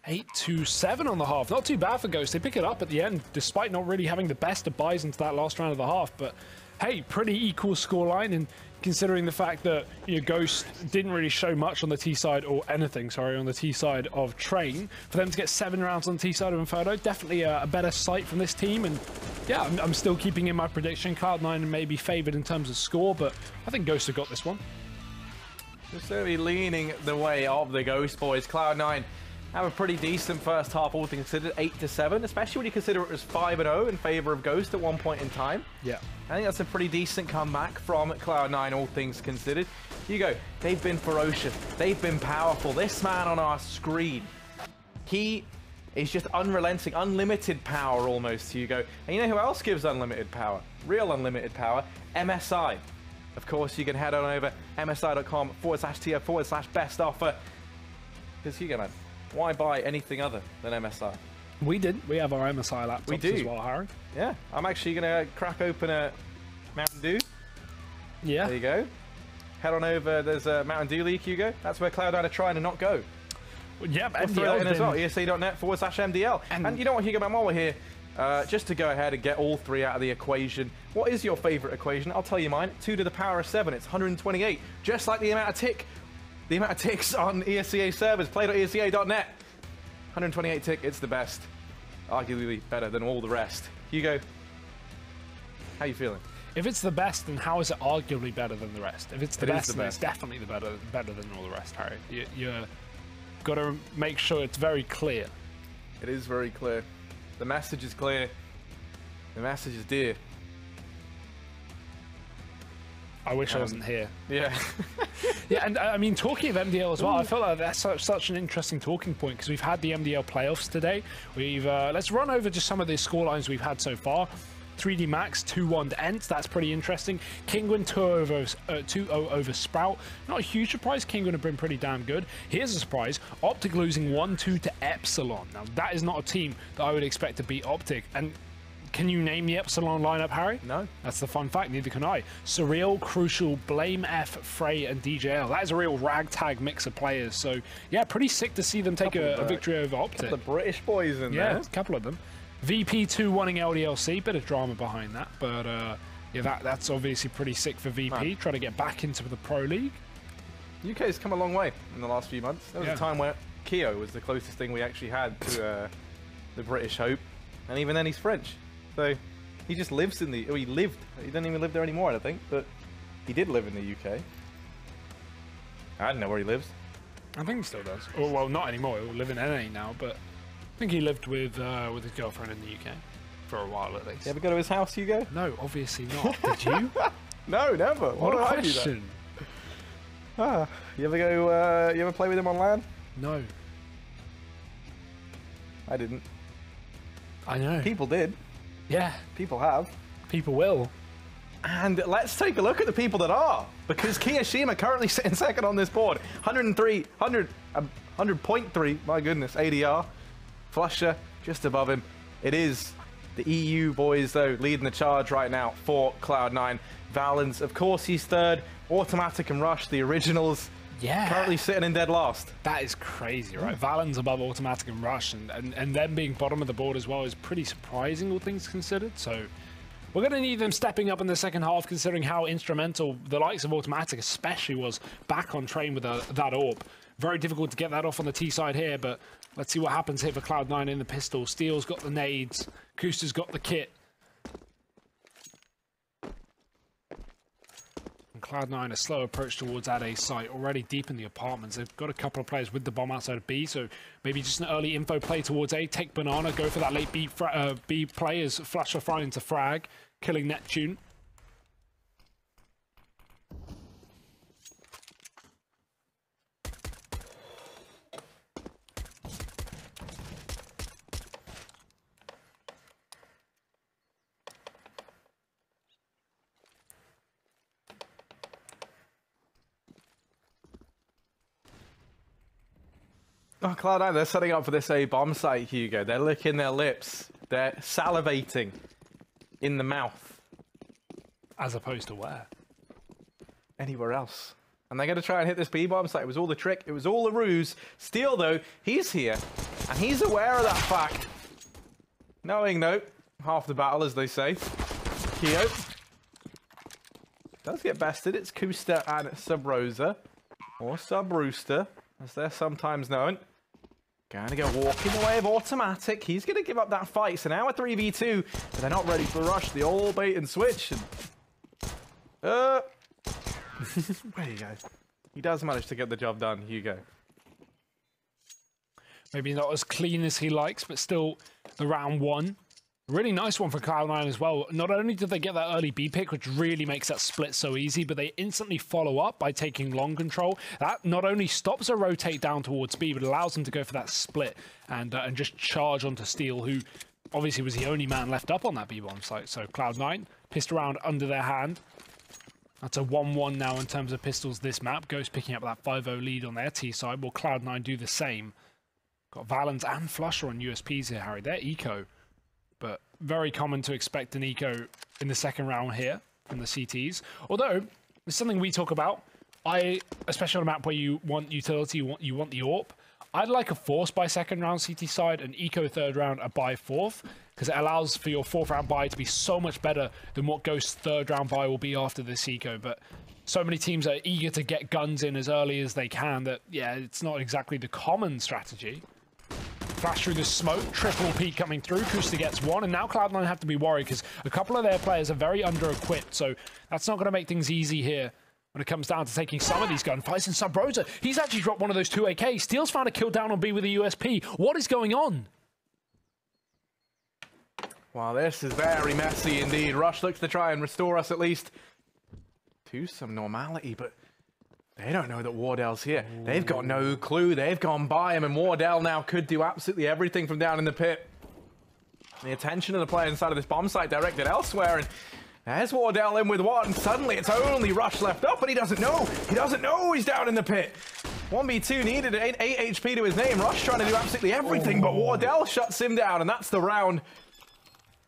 8-7 on the half. Not too bad for Ghost. They pick it up at the end, despite not really having the best of buys into that last round of the half. But hey, pretty equal scoreline, and considering the fact that Ghost didn't really show much on the T side, or anything, sorry, on the T side of Train, for them to get 7 rounds on the T side of Inferno, definitely a better sight from this team. And yeah, I'm still keeping in my prediction. Cloud9 may be favoured in terms of score, but I think Ghost have got this one. Just going to be leaning the way of the Ghost boys. Cloud9 have a pretty decent first half, all things considered, 8-7, especially when you consider it was 5-0 in favour of Ghost at one point in time. Yeah. I think that's a pretty decent comeback from Cloud9, all things considered. Hugo, they've been ferocious. They've been powerful. This man on our screen, he is just unrelenting, unlimited power almost, Hugo. And you know who else gives unlimited power? Real unlimited power? MSI. Of course, you can head on over msi.com/tier/best offer. Because Hugo, man, why buy anything other than MSI? We did. We have our MSI laptops as well, Harry. Yeah, I'm actually going to crack open a Mountain Dew. Yeah. There you go. Head on over. There's a Mountain Dew league, Hugo. That's where Cloud9 are trying to not go. Well, yeah, we'll throw that in as well. ESL.net/MDL. And you know what, Hugo, man, while we're here, just to go ahead and get all 3 out of the equation, what is your favourite equation? I'll tell you mine. 2 to the power of 7. It's 128. Just like the amount of ticks on ESCA servers. Play.esca.net. 128 tick, it's the best. Arguably better than all the rest. Hugo, how you feeling? If it's the best, then how is it arguably better than the rest? If it's the best, then it's definitely better than all the rest, Harry. You got to make sure it's very clear. It is very clear. The message is clear. The message is dear. I wish I wasn't here. Yeah. Yeah, and I mean, talking of MDL as well, I feel like that's such an interesting talking point, because we've had the MDL playoffs today. Let's run over just some of the scorelines we've had so far. 3D Max 2-1 to Ents, that's pretty interesting. Kingwin 2-0 over Sprout. Not a huge surprise, Kingwin have been pretty damn good. Here's a surprise, Optic losing 1-2 to Epsilon. Now, that is not a team that I would expect to beat Optic. And can you name the Epsilon lineup, Harry? No. That's the fun fact, neither can I. Surreal, Crucial, Blame F, Frey, and DJL. That is a real ragtag mix of players. So, yeah, pretty sick to see them take a victory over Optic. The British boys in there. Yeah, a couple of them. VP 2-1ing LDLC, bit of drama behind that. But, yeah, that's obviously pretty sick for VP. Trying to get back into the Pro League. UK's come a long way in the last few months. There was a time where Keo was the closest thing we actually had to the British hope. And even then, he's French. So he just lives in the... Oh, he lived. He doesn't even live there anymore, I don't think. But he did live in the UK. I don't know where he lives. I think he still does. Oh, well, not anymore. He'll live in NA now, but I think he lived with his girlfriend in the UK for a while at least. You ever go to his house, Hugo? No, obviously not. Did you? No, never. What a question. You ever go? You ever play with him on LAN? No. I didn't. I know. People did. Yeah. People have. People will. And let's take a look at the people that are. Because Kiyashima currently sitting second on this board. 100.3, my goodness, ADR. Flusher just above him. It is the EU boys, though, leading the charge right now for Cloud9. Valens, of course, he's third. Automatic and Rush, the originals, Yeah. Currently sitting in dead last. That is crazy, right? Valens above Automatic and Rush, and them being bottom of the board as well is pretty surprising, all things considered. So we're going to need them stepping up in the second half, considering how instrumental the likes of Automatic especially was back on train with that AWP. Very difficult to get that off on the T side here, but let's see what happens here for Cloud9 in the pistol. Steel's got the nades, Kusta's got the kit. And Cloud9, a slow approach towards that A site, already deep in the apartments. They've got a couple of players with the bomb outside of B, so maybe just an early info play towards A, take Banana, go for that late B players, flash a fry into frag, killing Neptune. Oh, Cloud9, they're setting up for this A bomb site, Hugo. They're licking their lips. They're salivating in the mouth. As opposed to where? Anywhere else. And they're going to try and hit this B bomb site. It was all the trick. It was all the ruse. Steel, though, he's here. And he's aware of that fact. Knowing, though, half the battle, as they say. Keo does get bested. It's Kusta and Sub-Rosa. Or Sub-Rooster, as they're sometimes known. Gonna go walking away of Automatic. He's gonna give up that fight. So now a 3v2, but they're not ready for the rush. The all bait and switch. And, there you go. He does manage to get the job done, Hugo. Maybe not as clean as he likes, but still the round one. Really nice one for Cloud9 as well. Not only did they get that early B pick, which really makes that split so easy, but they instantly follow up by taking long control. That not only stops a rotate down towards B, but allows them to go for that split and just charge onto Steel, who obviously was the only man left up on that B-bomb site. So Cloud9 pissed around under their hand. That's a 1-1 now in terms of pistols this map. Ghost picking up that 5-0 lead on their T side. Will Cloud9 do the same? Got Valens and Flusher on USPs here, Harry. They're eco. But very common to expect an eco in the second round here from the CTs. Although, it's something we talk about. Especially on a map where you want utility, you want the AWP. I'd like a force by second round CT side, an eco third round, a buy fourth, because it allows for your fourth round buy to be so much better than what Ghost's third round buy will be after this eco. But so many teams are eager to get guns in as early as they can that, yeah, it's not exactly the common strategy. Flash through the smoke, triple peek coming through. Kusta gets one, and now Cloud9 have to be worried because a couple of their players are very under-equipped, so that's not going to make things easy here when it comes down to taking some of these gunfights. And Sub-Rosa, he's actually dropped one of those two AKs. Steel's found a kill down on B with a USP. What is going on? Wow, this is very messy indeed. Rush looks to try and restore us at least to some normality, but they don't know that Wardell's here. Ooh. They've got no clue. They've gone by him, and Wardell now could do absolutely everything from down in the pit. The attention of the player inside of this bomb site directed elsewhere, and there's Wardell in with one. Suddenly, it's only Rush left up, but he doesn't know. He doesn't know he's down in the pit. 1v2 needed, 8 HP to his name. Rush trying to do absolutely everything, but Wardell shuts him down, and that's the round.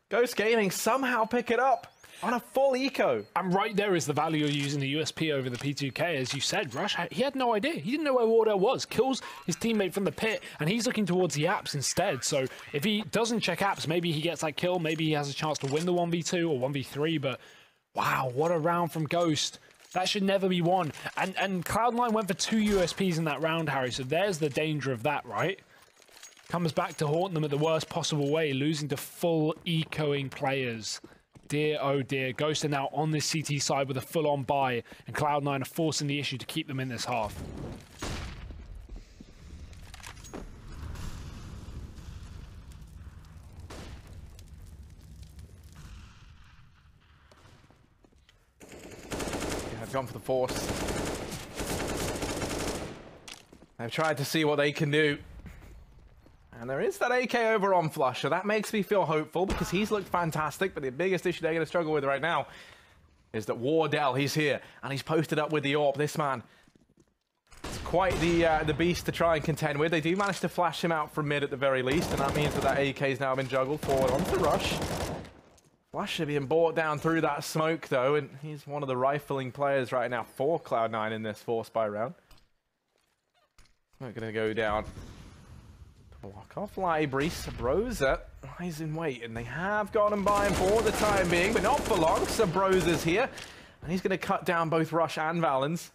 Ghost Gaming somehow pick it up on a full eco. And right there is the value of using the USP over the P2K. As you said, Rush, he had no idea. He didn't know where Wardell was. Kills his teammate from the pit, and he's looking towards the apps instead. So if he doesn't check apps, maybe he gets that kill. Maybe he has a chance to win the 1v2 or 1v3. But wow, what a round from Ghost. That should never be won. And Cloud9 went for 2 USPs in that round, Harry. So there's the danger of that, right? Comes back to haunt them at the worst possible way, losing to full ecoing players. Dear, oh dear. Ghost are now on this CT side with a full-on buy, and Cloud9 are forcing the issue to keep them in this half. Yeah, I've gone for the force. They've tried to see what they can do. And there is that AK over on Flusher. That makes me feel hopeful because he's looked fantastic, but the biggest issue they're going to struggle with right now is that Wardell, he's here, and he's posted up with the AWP. This man, it's quite the beast to try and contend with. They do manage to flash him out from mid at the very least, and that means that AK's now been juggled forward onto Rush. Flusher being brought down through that smoke, though, and he's one of the rifling players right now for Cloud9 in this force buy round. We're going to go down. Block off library. Sabrosa lies in wait, and they have got him by him for the time being, but not for long. Sabrosa's here, and he's going to cut down both Rush and Valens.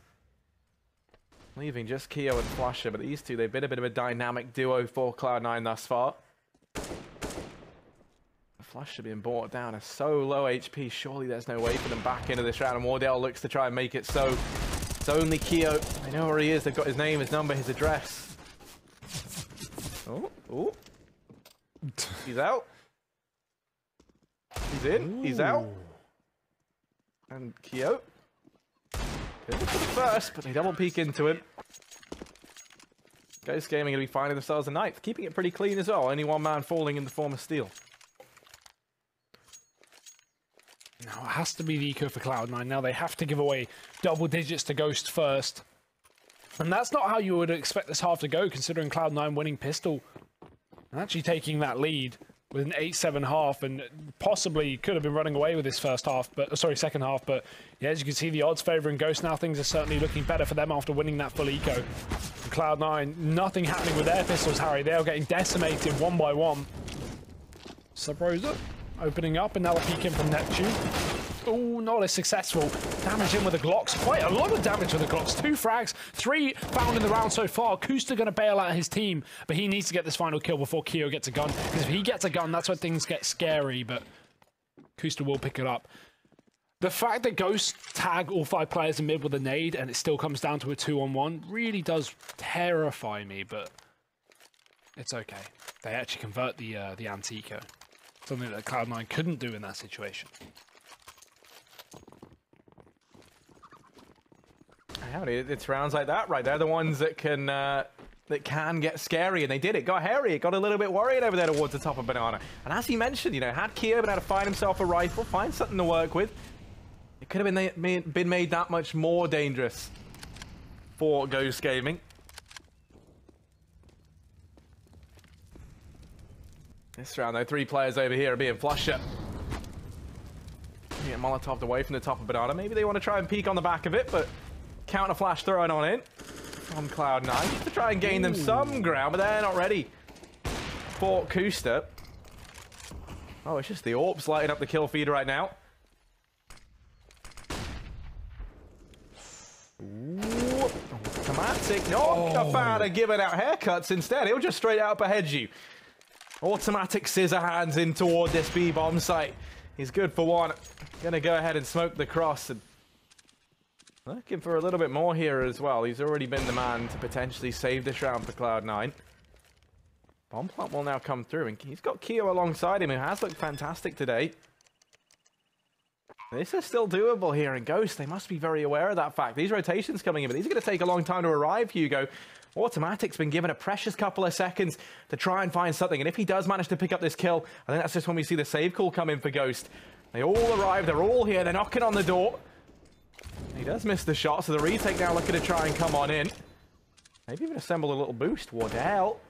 Leaving just Keo and Flusher, but these two, they've been a bit of a dynamic duo for Cloud9 thus far. Flusher being brought down is so low HP, surely there's no way for them back into this round, and Wardell looks to try and make it so. It's only Keo. They know where he is, they've got his name, his number, his address. Oh. He's out. He's in. Ooh. He's out. And Keo. Good for the first, but they double peek into him. Ghost Gaming going to be finding themselves a ninth. Keeping it pretty clean as well. Only one man falling in the form of Steel. Now it has to be the eco for Cloud9. Now they have to give away double digits to Ghost first. And that's not how you would expect this half to go, considering Cloud9 winning pistol. And actually taking that lead with an 8-7 half, and possibly could have been running away with this second half. But yeah, as you can see, the odds favouring Ghost now. Things are certainly looking better for them after winning that full eco. And Cloud9, nothing happening with their pistols, Harry. They are getting decimated one by one. Sabrosa opening up, another peek in from Neptune. Oh, not as successful. Damage in with the Glocks. Quite a lot of damage with the Glocks. 2 frags, 3 found in the round so far. Kusta going to bail out his team, but he needs to get this final kill before Keo gets a gun. Because if he gets a gun, that's when things get scary, but Kusta will pick it up. The fact that Ghost tag all 5 players in mid with a nade and it still comes down to a 2-on-1 really does terrify me, but it's okay. They actually convert the anti-eco. Something that Cloud9 couldn't do in that situation. It's rounds like that, right? They're the ones that can get scary, and they did it. Got hairy. It got a little bit worried over there towards the top of Banana. And as he mentioned, had Keo been able to find himself a rifle, find something to work with, it could have been made that much more dangerous for Ghost Gaming. This round, though, 3 players over here are being Flusher. Get Molotov away from the top of Banana. Maybe they want to try and peek on the back of it, but counter flash thrown on in from Cloud9 to try and gain them some ground, but they're not ready for Kusta. Oh, it's just the Orps lighting up the kill feed right now. Ooh, automatic. Not a fan of giving out haircuts instead. He'll just straight up ahead you. Automatic scissor hands in toward this B-bomb site. He's good for one. Gonna go ahead and smoke the cross. And looking for a little bit more here as well. He's already been the man to potentially save this round for Cloud9. Bomb plant will now come through, and he's got Keo alongside him, who has looked fantastic today. This is still doable here, and Ghost, they must be very aware of that fact. These rotations coming in, but these are going to take a long time to arrive, Hugo. Automatic's been given a precious couple of seconds to try and find something, and if he does manage to pick up this kill, I think that's just when we see the save call come in for Ghost. They all arrive, they're all here, they're knocking on the door. He does miss the shot, so the retake now looking to try and come on in. Maybe even assemble a little boost. Wardell.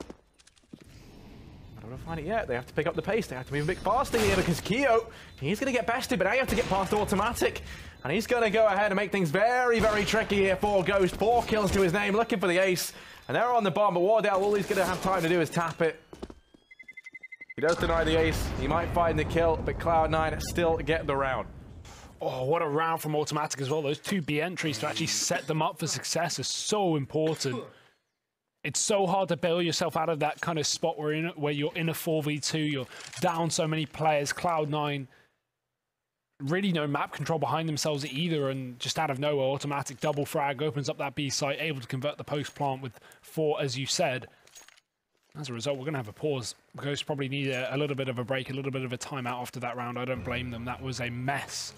I don't find it yet. They have to pick up the pace. They have to move a bit faster here because Keo, he's going to get bested, but now you have to get past Automatic. And he's going to go ahead and make things very, very tricky here for Ghost. 4 kills to his name, looking for the ace. And they're on the bomb, but Wardell, all he's going to have time to do is tap it. He does deny the ace. He might find the kill, but Cloud9 still get the round. Oh, what a round from Automatic as well. Those 2 B entries to actually set them up for success is so important. It's so hard to bail yourself out of that kind of spot where you're in a 4v2, you're down so many players. Cloud9, really no map control behind themselves either, and just out of nowhere, Automatic double frag opens up that B site, able to convert the post plant with 4, as you said. As a result, we're going to have a pause. Ghost probably need a little bit of a break, a little bit of a timeout after that round. I don't blame them. That was a mess.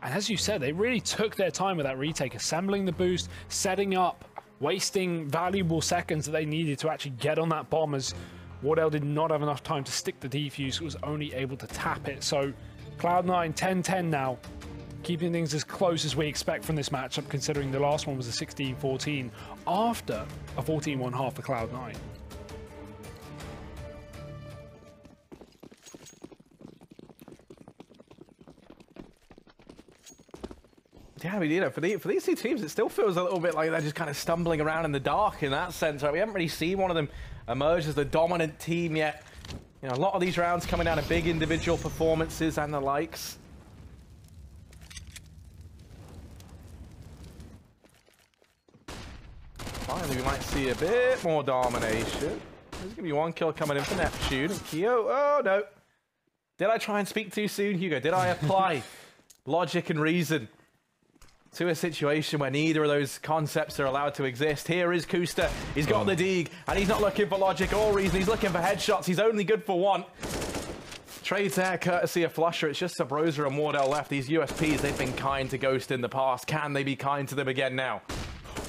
And as you said, they really took their time with that retake, assembling the boost, setting up, wasting valuable seconds that they needed to actually get on that bomb, as Wardell did not have enough time to stick the defuse, was only able to tap it. So Cloud9 10-10 now, keeping things as close as we expect from this matchup, considering the last one was a 16-14 after a 14-1 half for Cloud9. Yeah, I mean, you know, for these two teams, it still feels a little bit like they're just kind of stumbling around in the dark in that sense. Right? We haven't really seen one of them emerge as the dominant team yet. You know, a lot of these rounds coming down to big individual performances and the likes. Finally, we might see a bit more domination. There's going to be one kill coming in for Neptune. Keo, oh no. Did I try and speak too soon, Hugo? Did I apply logic and reason to a situation where neither of those concepts are allowed to exist? Here is Kusta. He's got the Deeg, and he's not looking for logic or reason. He's looking for headshots. He's only good for one. Trades there, courtesy of Flusher. It's just Subrosa and Wardell left. These USPs, they've been kind to Ghost in the past. Can they be kind to them again now?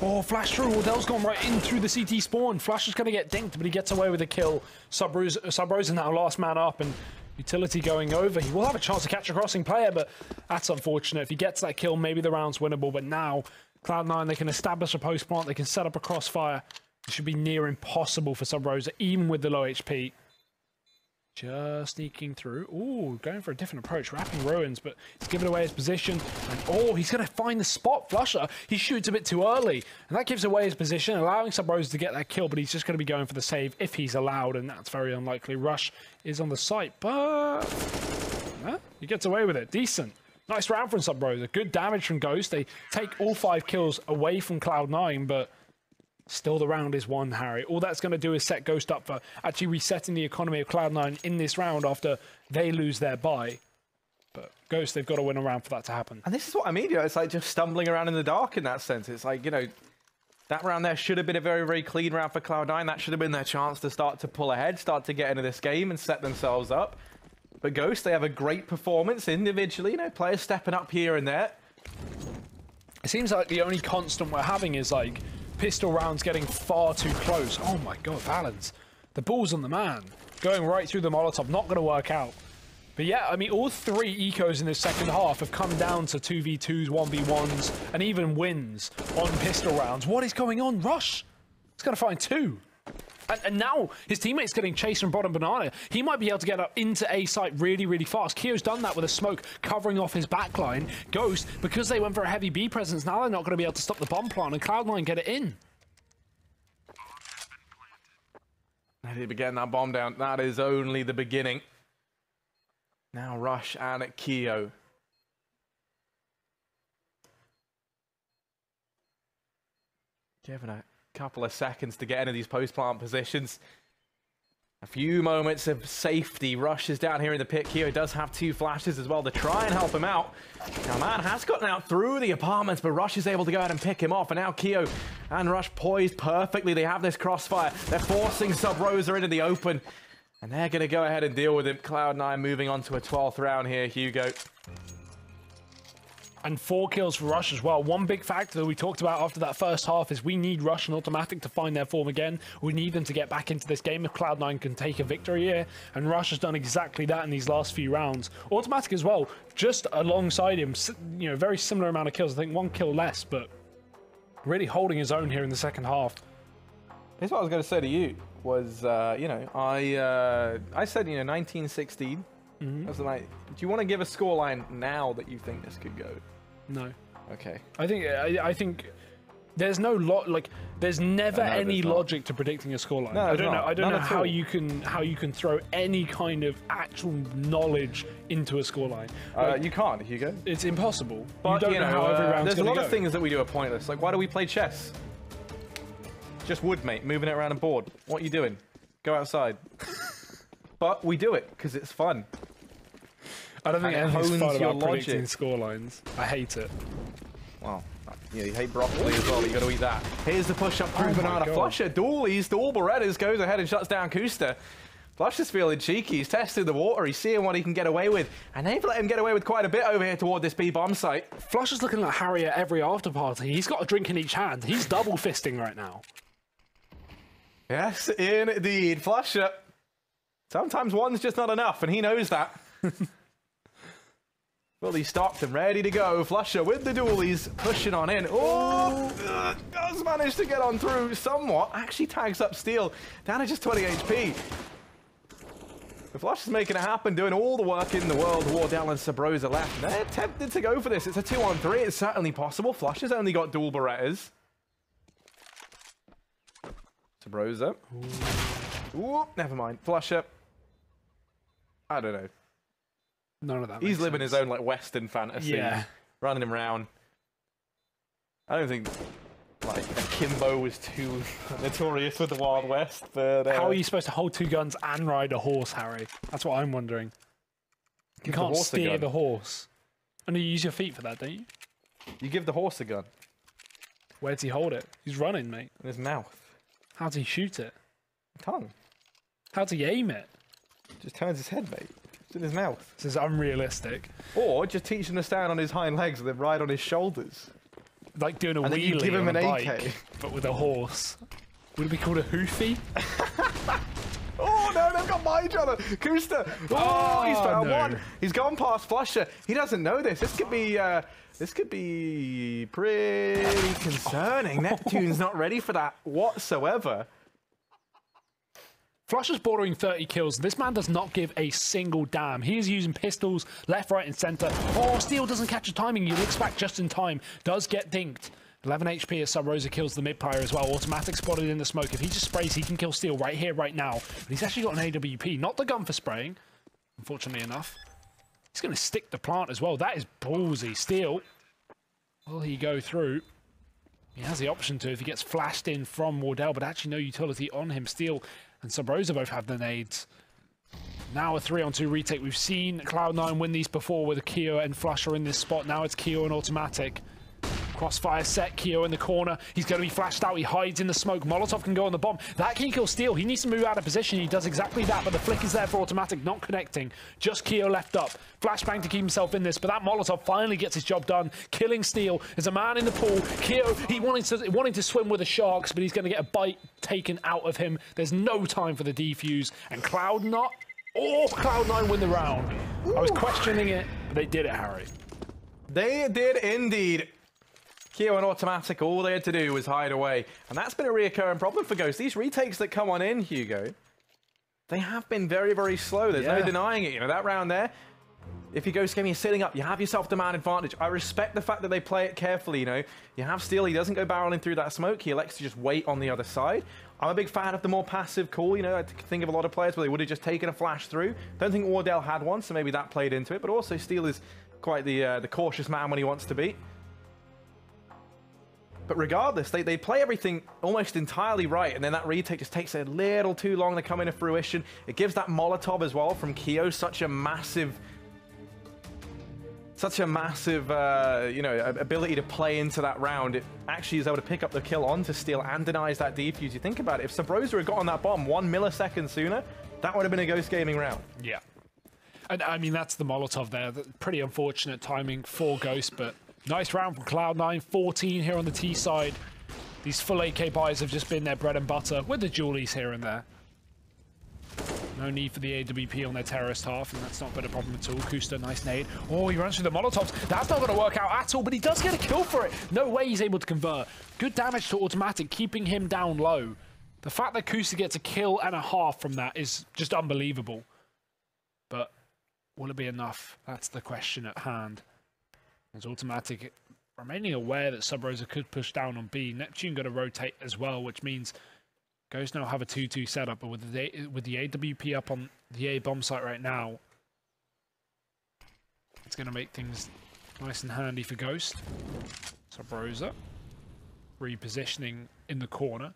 Oh, flash through. Wardell's gone right in through the CT spawn. Flash is going to get dinked, but he gets away with a kill. Subrosa now last man up, and Utility going over. He will have a chance to catch a crossing player, but that's unfortunate. If he gets that kill, maybe the round's winnable, but now Cloud9, they can establish a post plant, they can set up a crossfire. It should be near impossible for Subrosa, even with the low HP. Just sneaking through. Ooh, going for a different approach. Wrapping Ruins, but he's given away his position. And oh, he's going to find the spot. Flusher, he shoots a bit too early. And that gives away his position, allowing Subrosa to get that kill, but he's just going to be going for the save if he's allowed, and that's very unlikely. Rush is on the site, but he gets away with it. Decent. Nice round from Subrosa. Good damage from Ghost. They take all 5 kills away from Cloud9, but still the round is won, Harry. All that's going to do is set Ghost up for actually resetting the economy of Cloud9 in this round after they lose their bye. But Ghost, they've got to win a round for that to happen. And this is what I mean, you know, it's like just stumbling around in the dark in that sense. It's like, you know, that round there should have been a very, very clean round for Cloud9. That should have been their chance to start to pull ahead, start to get into this game and set themselves up. But Ghost, they have a great performance individually, you know, players stepping up here and there. It seems like the only constant we're having is like pistol rounds getting far too close. Oh my god, Valens. The ball's on the man. Going right through the Molotov, not going to work out. But yeah, I mean, all 3 ecos in this second half have come down to 2v2s, 1v1s, and even wins on pistol rounds. What is going on? Rush! He's going to find 2. And now his teammate's getting chased from bottom banana. He might be able to get up into A site really, really fast. Keo's done that with a smoke covering off his backline. Ghost, because they went for a heavy B presence, now they're not going to be able to stop the bomb plant, and Cloud9 get it in. Ready to get that bomb down. That is only the beginning. Now Rush and Keo. Given a couple of seconds to get into these post-plant positions. A few moments of safety. Rush is down here in the pit. Keo does have 2 flashes as well to try and help him out. Now, man has gotten out through the apartments, but Rush is able to go ahead and pick him off. And now Keo and Rush poised perfectly. They have this crossfire. They're forcing Subrosa into the open. And they're going to go ahead and deal with it. Cloud9 moving on to a 12th round here, Hugo. And 4 kills for Rush as well. One big factor that we talked about after that first half is we need Rush and Automatic to find their form again. We need them to get back into this game if Cloud9 can take a victory here. And Rush has done exactly that in these last few rounds. Automatic as well, just alongside him, you know, very similar amount of kills. I think 1 kill less, but really holding his own here in the second half. Here's what I was going to say to you was, you know, I said, you know, 19-16. That's like, do you want to give a scoreline now that you think this could go? No. Okay. I think there's no there's never any logic to predicting a scoreline. No, I don't know how you can throw any kind of actual knowledge into a scoreline. You can't, Hugo. It's impossible. But you don't know how every round's there's a lot go. of things that we do are pointless. Like, why do we play chess? Just wood, mate, moving it around a board. What are you doing? Go outside. But we do it because it's fun. I don't think anything's fun your about predicting logic. scorelines. I hate it. Well, yeah, you hate broccoli as well. You got to eat that. Here's the push up through Banana. Flusher, dualies, dual Berettas, goes ahead and shuts down Kusta. Flusher's feeling cheeky. He's testing the water. He's seeing what he can get away with. And they've let him get away with quite a bit over here toward this B-bomb site. Flusher's looking like Harry at every after party. He's got a drink in each hand. He's double fisting right now. Yes, indeed. Flusher. Sometimes one's just not enough, and he knows that. Well, he's stopped and ready to go. Flusher with the dualies, pushing on in. Oh, does manage to get on through somewhat. Actually tags up Steel, down to just 20 HP. The Flush is making it happen, doing all the work in the world. Wardell and Sabrosa left. They're tempted to go for this. It's a 2-on-3. It's certainly possible. Flush has only got dual Berettas. Sabrosa. Ooh, never mind. Flusher. I don't know. None of that. He's living his own like Western fantasy. Yeah. Running him around. I don't think like Akimbo was too notorious with the Wild West, but how are you supposed to hold 2 guns and ride a horse, Harry? That's what I'm wondering. You can't steer the horse. And you use your feet for that, don't you? You give the horse a gun. Where does he hold it? He's running, mate. In his mouth. How does he shoot it? Tongue. How does he aim it? Just turns his head, mate. It's in his mouth. This is unrealistic. Or just teach him to stand on his hind legs and then ride on his shoulders. Like doing a And then you wheelie give him on an a AK. bike, but with a horse. Would it be called a hoofy? Oh no, they've got Mage on it. Kusta. Oh, he's found one. He's gone past Flusher. He doesn't know this. This could be pretty concerning. Neptune's not ready for that whatsoever. Flusher's bordering 30 kills. This man does not give a single damn. He is using pistols left, right, and center. Oh, Steel doesn't catch the timing. He looks back just in time. Does get dinked. 11 HP as Sabrosa kills the mid player as well. Automatic spotted in the smoke. If he just sprays, he can kill Steel right here, right now. But he's actually got an AWP. Not the gun for spraying, unfortunately enough. He's going to stick the plant as well. That is ballsy. Steel, will he go through? He has the option to if he gets flashed in from Wardell, but actually no utility on him. Steel and Sabrosa both have the nades. Now a 3-on-2 retake. We've seen Cloud9 win these before with a Keo and Flusher in this spot. Now it's Keo and Automatic. Crossfire set, Keo in the corner. He's going to be flashed out. He hides in the smoke. Molotov can go on the bomb. That can kill Steel. He needs to move out of position. He does exactly that, but the flick is there for Automatic, not connecting. Just Keo left up. Flashbang to keep himself in this, but that Molotov finally gets his job done. Killing Steel. There's a man in the pool. Keo, he wanting to swim with the Sharks, but he's going to get a bite taken out of him. There's no time for the defuse. And Cloud9 win the round. Ooh. I was questioning it, but they did it, Harry. They did indeed. Keo and Automatic, all they had to do was hide away. And that's been a reoccurring problem for Ghost. These retakes that come on in, Hugo, they have been very, very slow. There's no denying it. You know, that round there, if you Ghost game, you're sitting up, you have yourself the man advantage. I respect the fact that they play it carefully, you know. You have Steel, he doesn't go barreling through that smoke. He elects to just wait on the other side. I'm a big fan of the more passive call, you know. I think of a lot of players where they would have just taken a flash through. Don't think Wardell had one, so maybe that played into it. But also, Steel is quite the cautious man when he wants to be. But regardless, they play everything almost entirely right, and then that retake just takes a little too long to come into fruition. It gives that Molotov as well from Keo such a massive, you know, ability to play into that round. It actually is able to pick up the kill onto Steel and denies that defuse. You think about it, if Sabrosa had got on that bomb 1 millisecond sooner, that would have been a Ghost Gaming round. Yeah. And I mean, that's the Molotov there. Pretty unfortunate timing for Ghost, but nice round from Cloud9. 14 here on the T side. These full AK buys have just been their bread and butter with the dualies here and there. No need for the AWP on their terrorist half, and that's not been a problem at all. Kusta, nice nade. Oh, he runs through the Molotovs. That's not going to work out at all, but he does get a kill for it. No way he's able to convert. Good damage to Automatic, keeping him down low. The fact that Kusta gets a kill and a half from that is just unbelievable. But will it be enough? That's the question at hand. As Automatic remaining aware that Sabrosa could push down on B. Neptune going to rotate as well, which means Ghost now have a 2-2 setup, but with the AWP up on the A bomb site right now, it's going to make things nice and handy for Ghost. Sabrosa repositioning in the corner.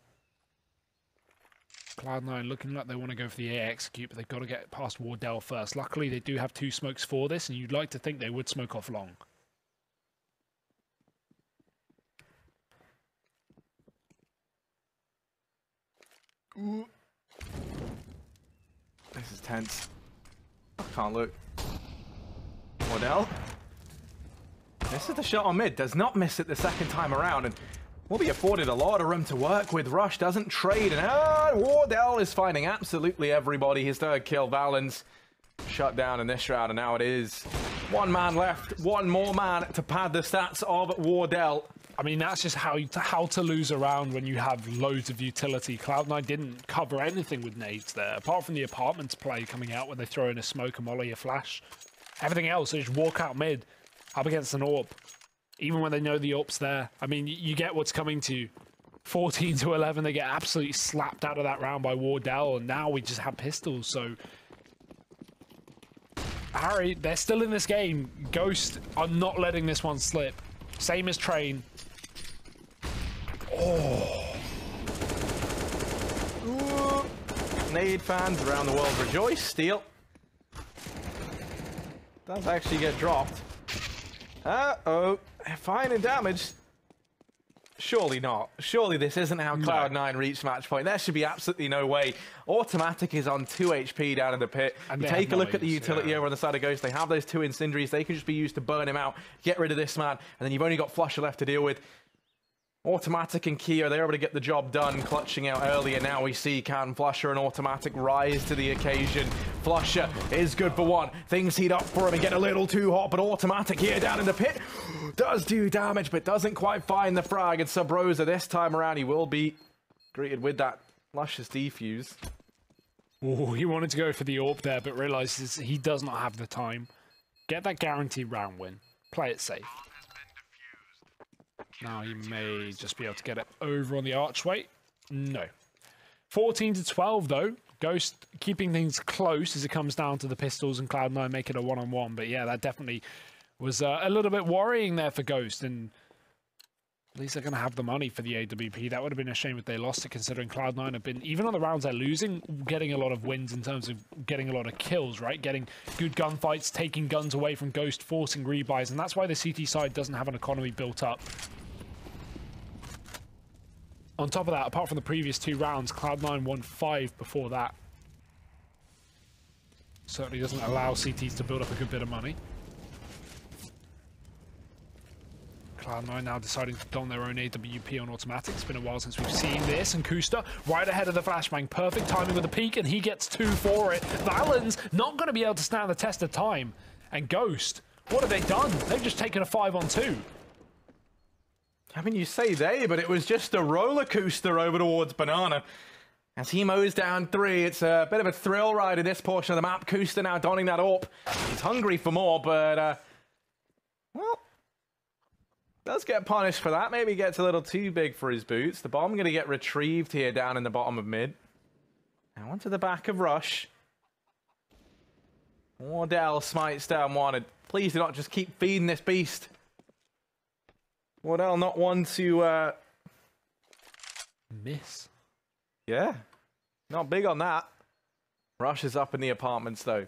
Cloud9 looking like they want to go for the A execute, but they've got to get past Wardell first. Luckily, they do have 2 smokes for this, and you'd like to think they would smoke off long. Ooh. This is tense. I can't look. Wardell. This is the shot on mid. Does not miss it the second time around, and will be afforded a lot of room to work with. Rush doesn't trade, and Wardell is finding absolutely everybody. His 3rd kill. Valens shut down in this round, and now it is 1 man left. 1 more man to pad the stats of Wardell. I mean, that's just how to lose a round when you have loads of utility. Cloud9 didn't cover anything with nades there, apart from the apartments play coming out when they throw in a smoke, a molly, a flash. Everything else, they just walk out mid, up against an AWP, even when they know the AWP's there. I mean, you get what's coming to you. 14 to 11, they get absolutely slapped out of that round by Wardell, and now we just have pistols, so... Harry, they're still in this game. Ghost are not letting this one slip. Same as Train. Oh. Ooh. Nade fans around the world rejoice. Steal. Does actually get dropped. Uh-oh. Finding damage. Surely not. Surely this isn't how Cloud9 reached match point. There should be absolutely no way. Automatic is on 2 HP down in the pit. And you take a look at the utility over on the side of Ghost. They have those 2 incendiaries. They can just be used to burn him out, get rid of this man, and then you've only got Flusher left to deal with. Automatic and Kia, they're able to get the job done, clutching out early, and now we see Can Flusher and Automatic rise to the occasion. Flusher is good for one. Things heat up for him and get a little too hot, but Automatic here down in the pit does do damage, but doesn't quite find the frag. And Subrosa this time around, he will be greeted with that luscious defuse. Oh, he wanted to go for the AWP there, but realizes he does not have the time. Get that guaranteed round win. Play it safe. Now he may just be able to get it over on the archway. No. 14 to 12 though. Ghost keeping things close as it comes down to the pistols, and Cloud9 make it a one-on-one. But yeah, that definitely was a little bit worrying there for Ghost. And at least they're going to have the money for the AWP. That would have been a shame if they lost it, considering Cloud9 have been, even on the rounds they're losing, getting a lot of wins in terms of getting a lot of kills, right? Getting good gunfights, taking guns away from Ghost, forcing rebuys. And that's why the CT side doesn't have an economy built up. On top of that, apart from the previous 2 rounds, Cloud9 won 5 before that. Certainly doesn't allow CTs to build up a good bit of money. Cloud9 now deciding to don their own AWP on Automatic. It's been a while since we've seen this. And Kusta right ahead of the flashbang. Perfect timing with the peek, and he gets 2 for it. Valen's not going to be able to stand the test of time. And Ghost, what have they done? They've just taken a 5-on-2. I mean, you say they, but it was just a roller coaster over towards Banana. As he mows down 3, it's a bit of a thrill ride in this portion of the map. Kusta now donning that AWP. He's hungry for more, but, well, does get punished for that. Maybe gets a little too big for his boots. The bomb going to get retrieved here down in the bottom of mid. Now onto the back of Rush. Wardell smites down one. Please do not just keep feeding this beast. Wardell not one to miss. Yeah, not big on that. Rush is up in the apartments though.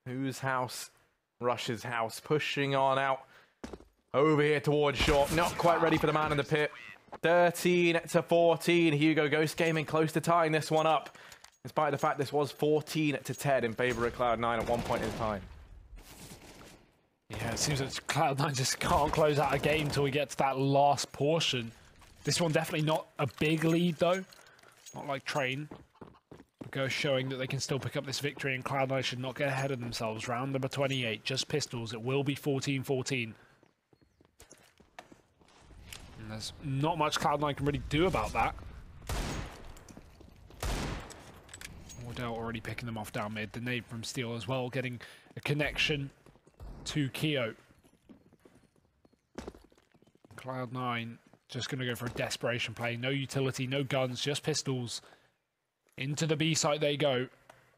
Whose house? Rush's house, pushing on out over here towards short. Not quite ready for the man in the pit. 13 to 14. Hugo Ghost Gaming close to tying this one up, despite the fact this was 14 to 10 in favor of Cloud9 at one point in time. Yeah, it seems that Cloud9 just can't close out a game until we get to that last portion. This one definitely not a big lead, though. Not like Train. Ghost showing that they can still pick up this victory, and Cloud9 should not get ahead of themselves. Round number 28, just pistols. It will be 14-14. And there's not much Cloud9 can really do about that. Wardell already picking them off down mid. The nade from Steel as well, getting a connection to Keo. Cloud9 just going to go for a desperation play. No utility, no guns, just pistols. Into the B site they go.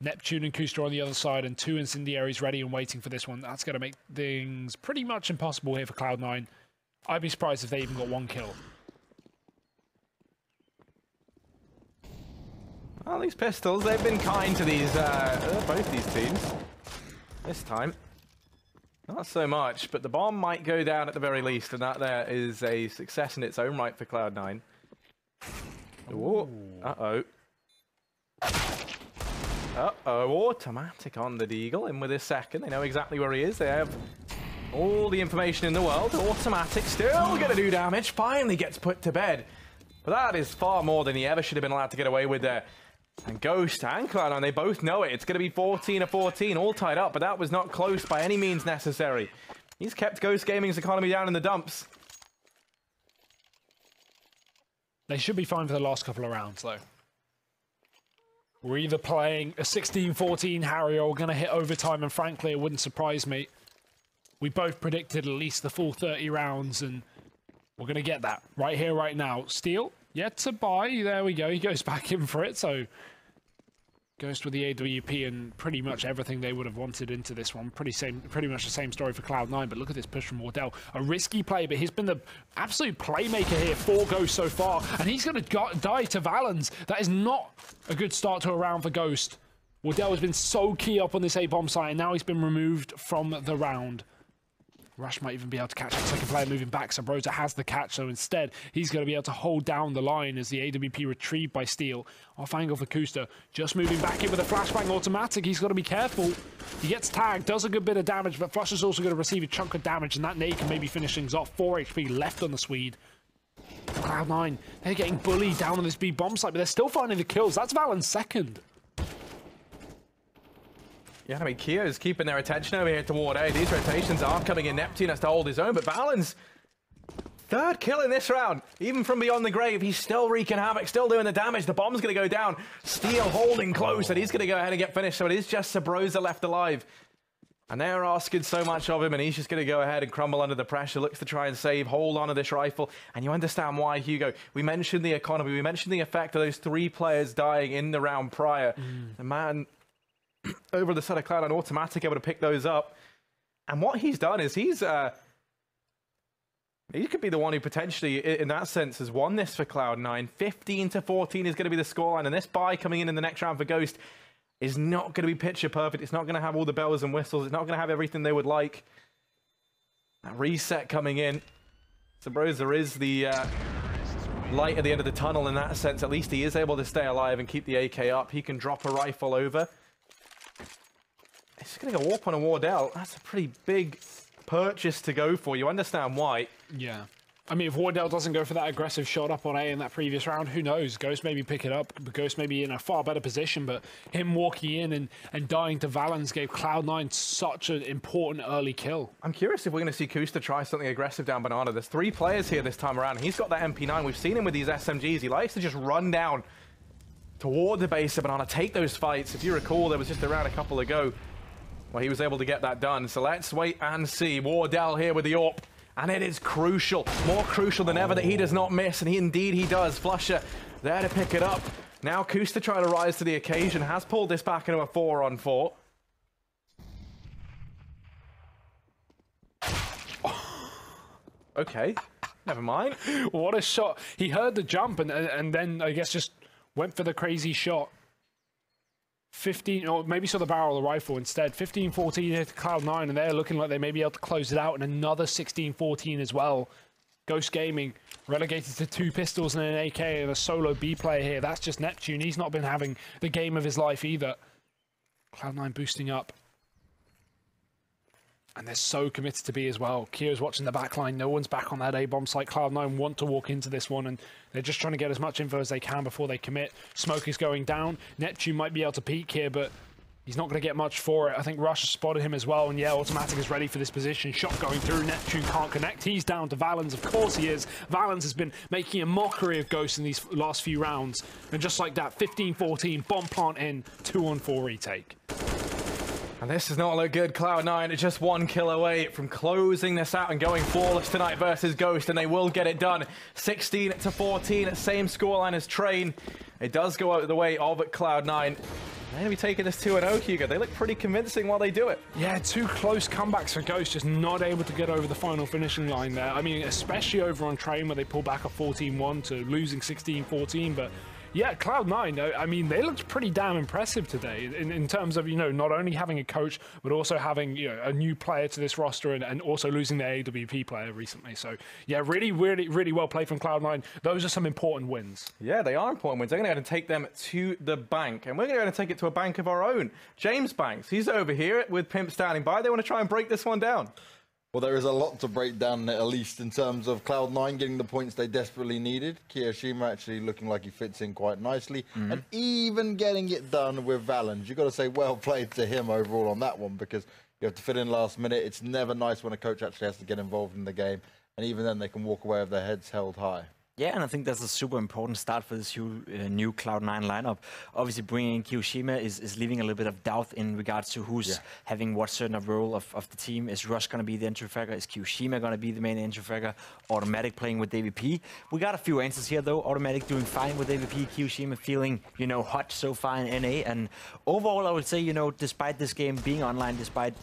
Neptune and Kusta on the other side, and 2 incendiaries ready and waiting for this one. That's going to make things pretty much impossible here for Cloud9. I'd be surprised if they even got 1 kill. Well, these pistols, they've been kind to these, both these teams. This time. Not so much, but the bomb might go down at the very least, and that there is a success in its own right for Cloud9. Ooh. Uh-oh. Uh-oh, Automatic on the Deagle, in with his second. They know exactly where he is. They have all the information in the world. Automatic still going to do damage. Finally gets put to bed. But that is far more than he ever should have been allowed to get away with there. And Ghost and Cloud9, they both know it. It's going to be 14-14, all tied up, but that was not close by any means necessary. He's kept Ghost Gaming's economy down in the dumps. They should be fine for the last couple of rounds, though. We're either playing a 16-14 Harry or we're going to hit overtime, and frankly, it wouldn't surprise me. We both predicted at least the full 30 rounds, and we're going to get that right here, right now. Steel, yet to buy. There we go. He goes back in for it, so Ghost with the AWP and pretty much everything they would have wanted into this one. Pretty much the same story for Cloud9, but look at this push from Wardell. A risky play, but he's been the absolute playmaker here for Ghost so far, and he's going to die to Valens. That is not a good start to a round for Ghost. Wardell has been so key up on this A-bomb site, and now he's been removed from the round. Rush might even be able to catch the second player moving back. Sabrosa has the catch, so instead he's going to be able to hold down the line as the AWP retrieved by Steel. Off angle for Kusta, just moving back in with a flashbang automatic. He's got to be careful. He gets tagged, does a good bit of damage, but Flush is also going to receive a chunk of damage, and that nade can maybe finish things off. 4 HP left on the Swede. Cloud9, they're getting bullied down on this B bomb site, but they're still finding the kills. That's Valen's second. Yeah, I mean, Kio's keeping their attention over here toward A. These rotations are coming in. Neptune has to hold his own, but Valens, third kill in this round. Even from beyond the grave, he's still wreaking havoc, still doing the damage. The bomb's going to go down. Steel holding close, and he's going to go ahead and get finished. So it is just Sabrosa left alive. And they're asking so much of him, and he's just going to go ahead and crumble under the pressure, looks to try and save, hold on to this rifle. And you understand why, Hugo. We mentioned the economy. We mentioned the effect of those 3 players dying in the round prior. The man over the side of Cloud9 automatic able to pick those up. And what he's done is he could be the one who potentially, in that sense, has won this for Cloud9. 15-14 is going to be the scoreline, and this buy coming in the next round for Ghost is not going to be picture perfect. It's not going to have all the bells and whistles. It's not going to have everything they would like. That reset coming in. Sabrosa is the light at the end of the tunnel in that sense. At least he is able to stay alive and keep the AK up. He can drop a rifle over. It's going to go warp on a Wardell. That's a pretty big purchase to go for. You understand why. Yeah. I mean, if Wardell doesn't go for that aggressive shot up on A in that previous round, who knows? Ghost maybe pick it up, but Ghost may be in a far better position, but him walking in and dying to Valens gave Cloud9 such an important early kill. I'm curious if we're going to see Kusta try something aggressive down Banana. There's 3 players here this time around. He's got that MP9. We've seen him with these SMGs. He likes to just run down toward the base of Banana, take those fights. If you recall, there was just around a couple ago where he was able to get that done. So let's wait and see. Wardell here with the AWP. And it is crucial, more crucial than ever that he does not miss. And indeed he does. Flusher there to pick it up. Now Kusta trying to rise to the occasion. Has pulled this back into a 4-on-4. Okay, never mind. What a shot. He heard the jump and then I guess just went for the crazy shot. 15, or maybe saw the barrel of the rifle instead. 15-14 here to Cloud9, and they're looking like they may be able to close it out, and another 16-14 as well. Ghost Gaming relegated to 2 pistols and an AK and a solo B player here. That's just Neptune. He's not been having the game of his life either. Cloud9 boosting up. And they're so committed to B as well. Kio's watching the back line. No one's back on that A-bomb site. Cloud9 want to walk into this one, and they're just trying to get as much info as they can before they commit. Smoke is going down. Neptune might be able to peek here, but he's not going to get much for it. I think Rush has spotted him as well, and yeah, Automatic is ready for this position. Shot going through. Neptune can't connect. He's down to Valens. Of course he is. Valens has been making a mockery of Ghost in these last few rounds. And just like that, 15-14, bomb plant in, 2-on-4 retake. And this does not look good. Cloud9 are just 1 kill away from closing this out and going flawless tonight versus Ghost, and they will get it done. 16-14, same scoreline as Train. It does go out of the way of Cloud9. They're going to be taking this 2-0, Hugo. They look pretty convincing while they do it. Yeah, 2 close comebacks for Ghost, just not able to get over the final finishing line there. I mean, especially over on Train where they pull back a 14-1 to losing 16-14, but yeah, Cloud9, I mean, they looked pretty damn impressive today in terms of, you know, not only having a coach, but also having, you know, a new player to this roster and also losing their AWP player recently. So, yeah, really well played from Cloud9. Those are some important wins. Yeah, they are important wins. They're going to go and take them to the bank, and we're going to go and take it to a bank of our own. James Banks, he's over here with Pimp standing by. They want to try and break this one down. Well, there is a lot to break down, at least in terms of Cloud9 getting the points they desperately needed. Kiyoshima actually looking like he fits in quite nicely. And even getting it done with Valens. You've got to say well played to him overall on that one, because You have to fit in last minute. It's never nice when a coach actually has to get involved in the game. And even then, they can walk away with their heads held high. Yeah, and I think that's a super important start for this new Cloud9 lineup. Obviously, bringing in Kiyoshima is leaving a little bit of doubt in regards to who's having what certain role of the team. Is Rush going to be the entry fragger? Is Kiyoshima going to be the main entry fragger? Automatic playing with AVP? We got a few answers here, though. Automatic doing fine with AVP. Kiyoshima feeling, hot so far in NA. And overall, I would say, despite this game being online, despite,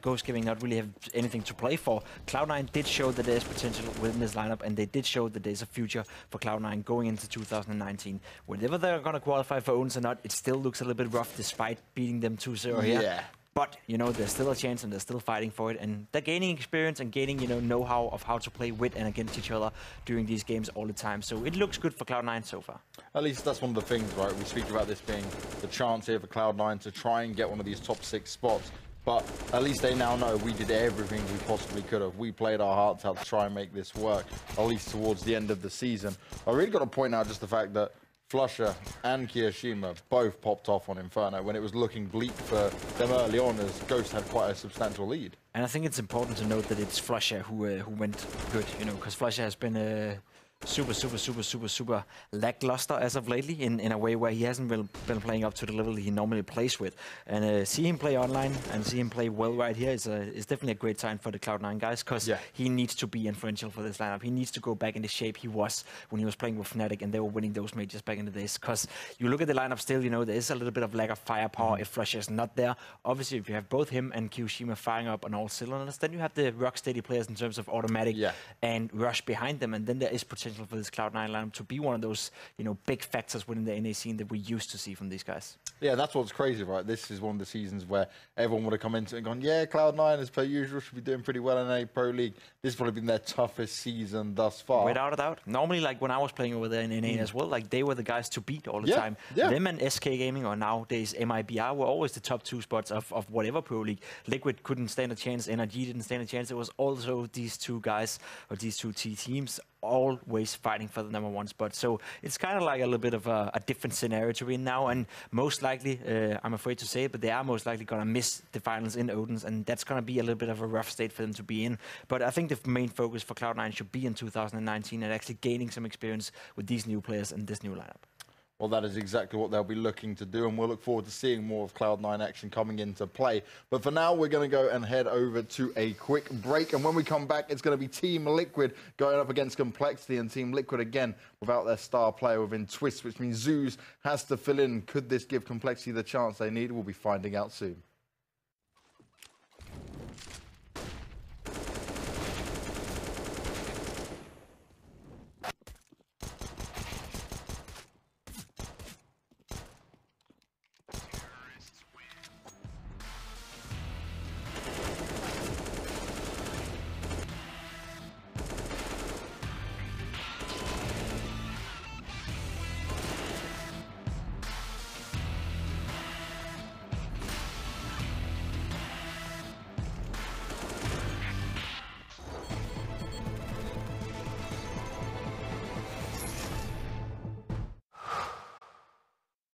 Ghost Gaming not really have anything to play for, Cloud9 did show that there's potential within this lineup, and they did show that there's a future for Cloud9 going into 2019. Whenever they're going to qualify for Odense or not, it still looks a little bit rough despite beating them 2-0 here. Yeah. But, there's still a chance and they're still fighting for it. And they're gaining experience and gaining, know-how of how to play with and against each other during these games all the time. So it looks good for Cloud9 so far. At least that's one of the things, right? We speak about this being the chance here for Cloud9 to try and get one of these top 6 spots. But at least they now know we did everything we possibly could have. We played our hearts out to try and make this work, at least towards the end of the season. I really got to point out just the fact that Flusher and Kiyoshima both popped off on Inferno when it was looking bleak for them early on, as Ghost had quite a substantial lead. And I think it's important to note that it's Flusher who went good, because Flusher has been super lackluster as of lately in a way where he hasn't been playing up to the level he normally plays with. And see him play online and see him play well right here is definitely a great sign for the Cloud9 guys, because he needs to be influential for this lineup. He needs to go back in the shape he was when he was playing with Fnatic and they were winning those majors back in the days. Because you look at the lineup still, there is a little bit of lack of firepower if Flusher is not there. Obviously, if you have both him and Kiyoshima firing up on all cylinders, then you have the rock-steady players in terms of Automatic and Rush behind them, and then there is potential for this Cloud9 lineup to be one of those, big factors within the NA scene that we used to see from these guys. Yeah, that's what's crazy, right? This is one of the seasons where everyone would have come into it and gone, yeah, Cloud9, as per usual, should be doing pretty well in a Pro League. This has probably been their toughest season thus far. Without a doubt. Normally, like when I was playing over there in NA as well, like they were the guys to beat all the time. Them and SK Gaming, or nowadays MIBR, were always the top 2 spots of whatever Pro League. Liquid couldn't stand a chance, NRG didn't stand a chance. It was also these 2 guys, or these 2 teams, always fighting for the #1 spot. So it's kind of like a little bit of a different scenario to be in now, and most likely, I'm afraid to say it, but they are most likely going to miss the finals in Odense, and that's going to be a little bit of a rough state for them to be in. But I think the main focus for Cloud9 should be in 2019 and actually gaining some experience with these new players and this new lineup. Well, that is exactly what they'll be looking to do, and we'll look forward to seeing more of Cloud9 action coming into play. But for now, we're going to go and head over to a quick break, and when we come back, it's going to be Team Liquid going up against Complexity, and Team Liquid, again, without their star player within Twist, which means Zeus has to fill in. Could this give Complexity the chance they need? We'll be finding out soon.